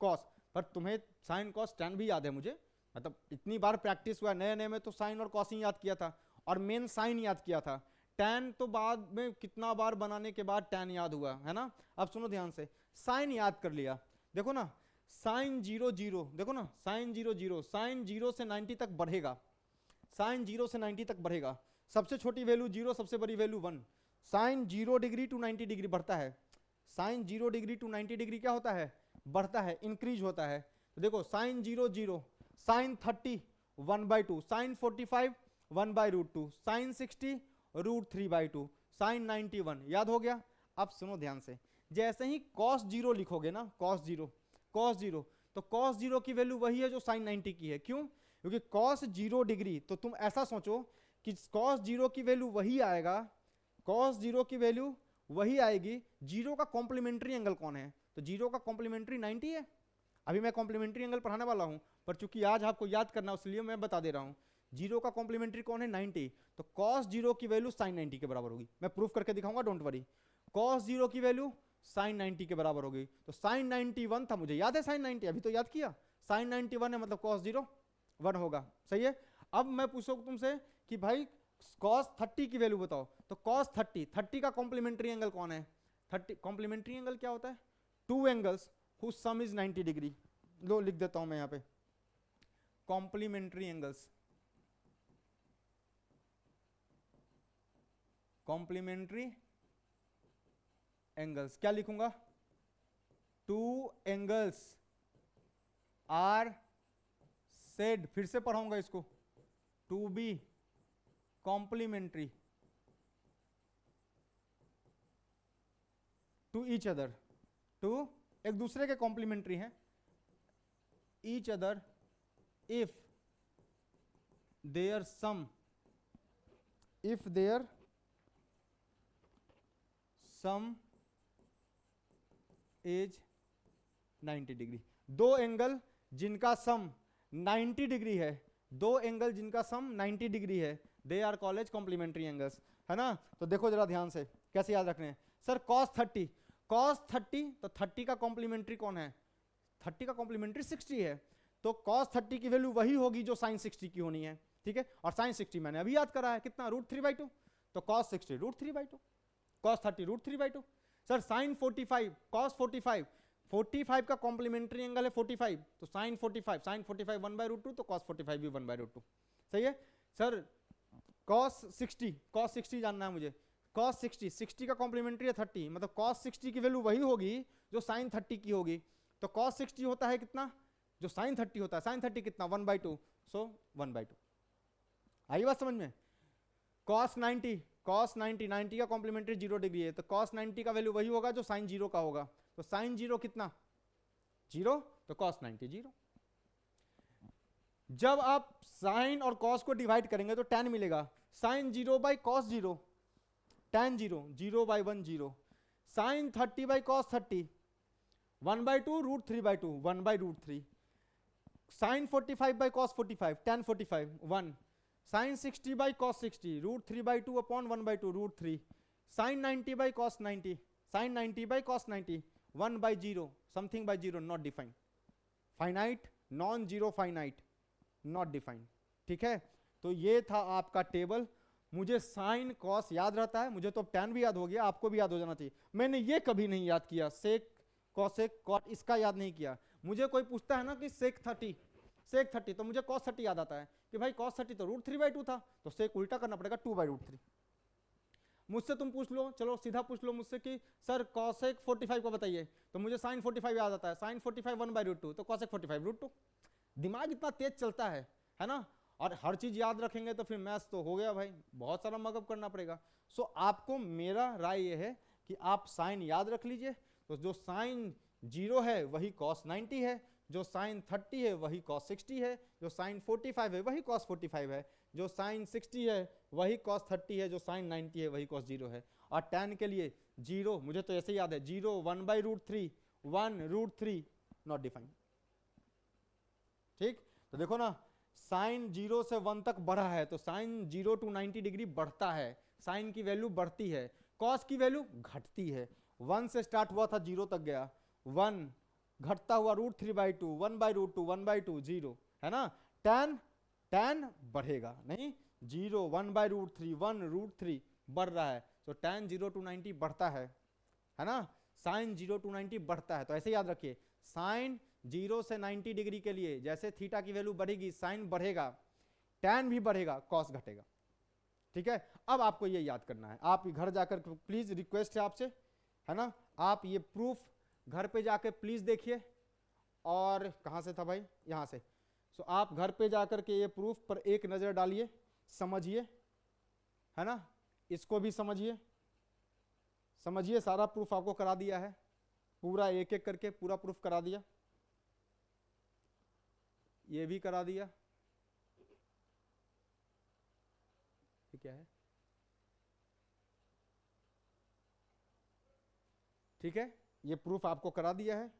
A: कॉस, पर तुम्हें साइन कॉस टैन भी याद है मुझे, मतलब इतनी बार प्रैक्टिस हुआ, नए नए में तो साइन और कॉस ही याद किया था, और मेन साइन याद किया था, टैन तो बाद में कितना बार बनाने के बाद टैन याद हुआ, है ना। अब सुनो ध्यान से, साइन याद कर लिया, देखो ना साइन 0 0, देखो ना साइन 0 0, साइन 0 से 90 तक बढ़ेगा, साइन 0 से 90 तक बढ़ेगा, सबसे छोटी वैल्यू 0, सबसे बड़ी value 1, sine 0 degree to 90 degree बढ़ता है, साइन 0 डिग्री टू 90 डिग्री क्या होता है, बढ़ता है, इंक्रीज होता है। तो देखो sine 0 0, sine 30 1/2, sine 45 1/√2, sine 60 √3/2, sine 91, याद हो गया। अब सुनो ध्यान से, जैसे ही cos 0 लिखोगे ना, cos 0, cos 0, तो cos 0 की वैल्यू वही है जो साइन 90 की है, क्यों, क्योंकि cos 0 डिग्री, तो तुम ऐसा सोचो कि cos 0 की वैल्यू वही आएगा, cos 0 की वैल्यू वही आएगी, जीरो का कॉम्प्लीमेंट्री एंगल कौन है, तो जीरो का कॉम्प्लीमेंट्री 90 है। अभी मैं कॉम्प्लीमेंट्री एंगल पढ़ाने वाला हूं, पर चूंकि आज आपको याद करना इसलिए मैं बता दे रहा हूं, जीरो का कॉम्प्लीमेंट्री कौन है 90, तो cos 0 की वैल्यू sin 90 के बराबर होगी, मैं प्रूफ करके दिखाऊंगा, डोंट वरी। cos 0 की वैल्यू sin 90 के बराबर होगी, तो sin 91 था, मुझे याद है sin 90, अभी तो याद किया, sin 91 है मतलब cos 0 1 होगा, सही है। अब मैं पूछूं तुमसे कि भाई cos 30 की वैल्यू बताओ, तो cos 30 का कॉम्प्लीमेंट्री एंगल कौन है, 30 कॉम्प्लीमेंट्री एंगल क्या होता है, two angles whose sum is 90 degree, लो लिख देता हूं मैं यहां पे, कॉम्प्लीमेंट्री एंगल्स, कॉम्प्लीमेंट्री एंगल्स क्या लिखूंगा, टू एंगल्स आर सेड, फिर से पढ़ाऊंगा इसको, to be complementary to each other, to एक दूसरे के कॉम्प्लीमेंट्री हैं, each other if their sum, if their sum is 90 degree, दो एंगल जिनका सम 90 डिग्री है, दो एंगल जिनका सम 90 डिग्री है, they are called as complementary angles, है ना। तो देखो जरा ध्यान से कैसे याद रखने हैं, सर cos 30, cos 30, तो 30 का कॉम्प्लीमेंट्री कौन है, 30 का कॉम्प्लीमेंट्री 60 है, तो cos 30 की वैल्यू वही होगी जो sin 60 की होनी है, ठीक है। और sin 60 मैंने अभी याद करा है कितना, √3/2, तो cos 60 √3/2, cos 30 √3/2। Sir sin 45, cos 45 का कॉम्प्लीमेंट्री एंगल है 45, तो sin 45 1/√2, तो cos 45 भी 1/√2, सही है। सर cos 60 जानना है मुझे, cos 60 का कॉम्प्लीमेंट्री है 30, मतलब cos 60 की वैल्यू वही होगी जो sin 30 की होगी, तो cos 60 होता है कितना, जो sin 30 होता है, sin 30 कितना 1/2, सो 1/2, आई बात समझ में। cos 90 का कॉम्प्लीमेंट्री 0 डिग्री है, तो cos 90 का वैल्यू वही होगा जो sin 0 का होगा, तो sin 0 कितना 0, तो cos 90 0। जब आप sin और cos को डिवाइड करेंगे तो tan मिलेगा, sin 0 by cos 0, tan 0 0/1 0, sin 30 by cos 30 1/2 √3/2 1/√3, sin 45 by cos 45 tan 45 1, sine 60 by cos 60 √3/2 upon 1/2 √3, sine 90 by cos 90 sine 90 by cos 90 1/0 something by 0 not defined, finite non zero finite not defined. ठीक है, तो ये था आपका table. मुझे sine cos याद रहता है, मुझे तो टैन भी याद हो गया, आपको भी याद हो जाना चाहिए। मैंने ये कभी नहीं याद किया, सेक कॉसेक कॉट, इसका याद नहीं किया। मुझे कोई पूछता है ना कि सेक 30 तो मुझे कॉस 30 याद आता है कि भाई कॉस 30 तो √3/2 था, तो सेक उल्टा करना पड़ेगा 2/√3। मुझसे तुम पूछ लो, चलो सीधा पूछ लो मुझसे कि सर कॉसेक 45 को बताइए, तो मुझे साइन 45 याद आता है, साइन 45 1/√2 तो कॉसेक 45 √2। दिमाग इतना तेज चलता है ना, और हर चीज याद रखेंगे तो फिर मैथ्स तो हो गया भाई, बहुत सारा मगअप करना पड़ेगा। सो आपको मेरा राय ये है कि आप साइन याद रख लीजिए, तो जो साइन 0 है वही कॉस 90 है, जो साइन 30 है वही कॉस 60 है, जो साइन 45 है वही कॉस 45 है, जो साइन 60 है वही कॉस 30 है, जो साइन 90 है वही कॉस 0 है। और tan के लिए 0, मुझे तो ऐसे याद है 0 1/√3 1√3 नॉट डिफाइंड। ठीक, तो देखो ना, साइन 0 से 1 तक बढ़ा है तो साइन 0 to 90 डिग्री बढ़ता है, साइन की वैल्यू बढ़ती है, कॉस की वैल्यू घटती है। 1 से स्टार्ट हुआ था 0 तक गया, 1 घटता हुआ √3/2 1/√2 1/2 0 है ना। tan बढ़ेगा नहीं, 0 1/√3 1√3 बढ़ रहा है, तो tan 0 to 90 बढ़ता है ना, साइन 0 to 90 बढ़ता है। तो ऐसे याद रखिए, साइन 0 से 90 डिग्री के लिए जैसे थीटा की वैल्यू बढ़ेगी साइन बढ़ेगा, tan भी बढ़ेगा, कॉस घटेगा। ठीक है, अब आपको ये याद करना है, आप घर जाकर प्लीज, रिक्वेस्ट है आपसे, है ना, आप ये प्रूफ घर पे जाकर प्लीज देखिए। और कहां से था भाई, यहां से। सो आप घर पे जाकर के ये प्रूफ पर एक नजर डालिए, समझिए, है ना, इसको भी समझिए, सारा प्रूफ आपको करा दिया है, पूरा एक एक करके पूरा प्रूफ करा दिया, ये भी करा दिया। ये क्या है, ठीक है, ये प्रूफ आपको करा दिया है,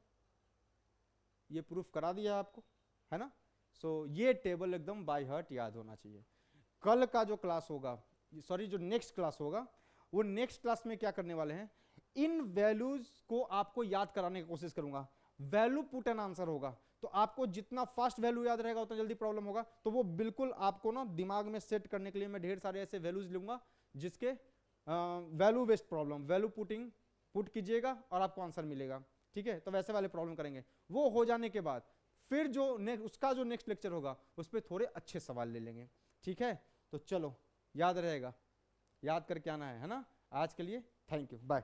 A: ये प्रूफ करा दिया है आपको, है ना। सो ये टेबल एकदम बाय हार्ट याद होना चाहिए। कल का जो क्लास होगा, सॉरी जो नेक्स्ट क्लास होगा, वो नेक्स्ट क्लास में क्या करने वाले हैं, इन वैल्यूज को आपको याद कराने की कोशिश करूंगा। वैल्यू पुट एंड आंसर होगा, तो आपको जितना फास्ट वैल्यू याद रहेगा उतना जल्दी प्रॉब्लम होगा। तो वो बिल्कुल आपको ना दिमाग में सेट करने के लिए मैं ढेर सारे ऐसे वैल्यूज लूंगा जिसके value based problem, value put कीजिएगा और आपको आंसर मिलेगा। ठीक है, तो वैसे वाले प्रॉब्लम करेंगे। वो हो जाने के बाद फिर जो उसका जो नेक्स्ट लेक्चर होगा उस पर थोड़े अच्छे सवाल ले लेंगे। ठीक है, तो चलो याद रहेगा, याद करके आना है ना। आज के लिए थैंक यू, बाय।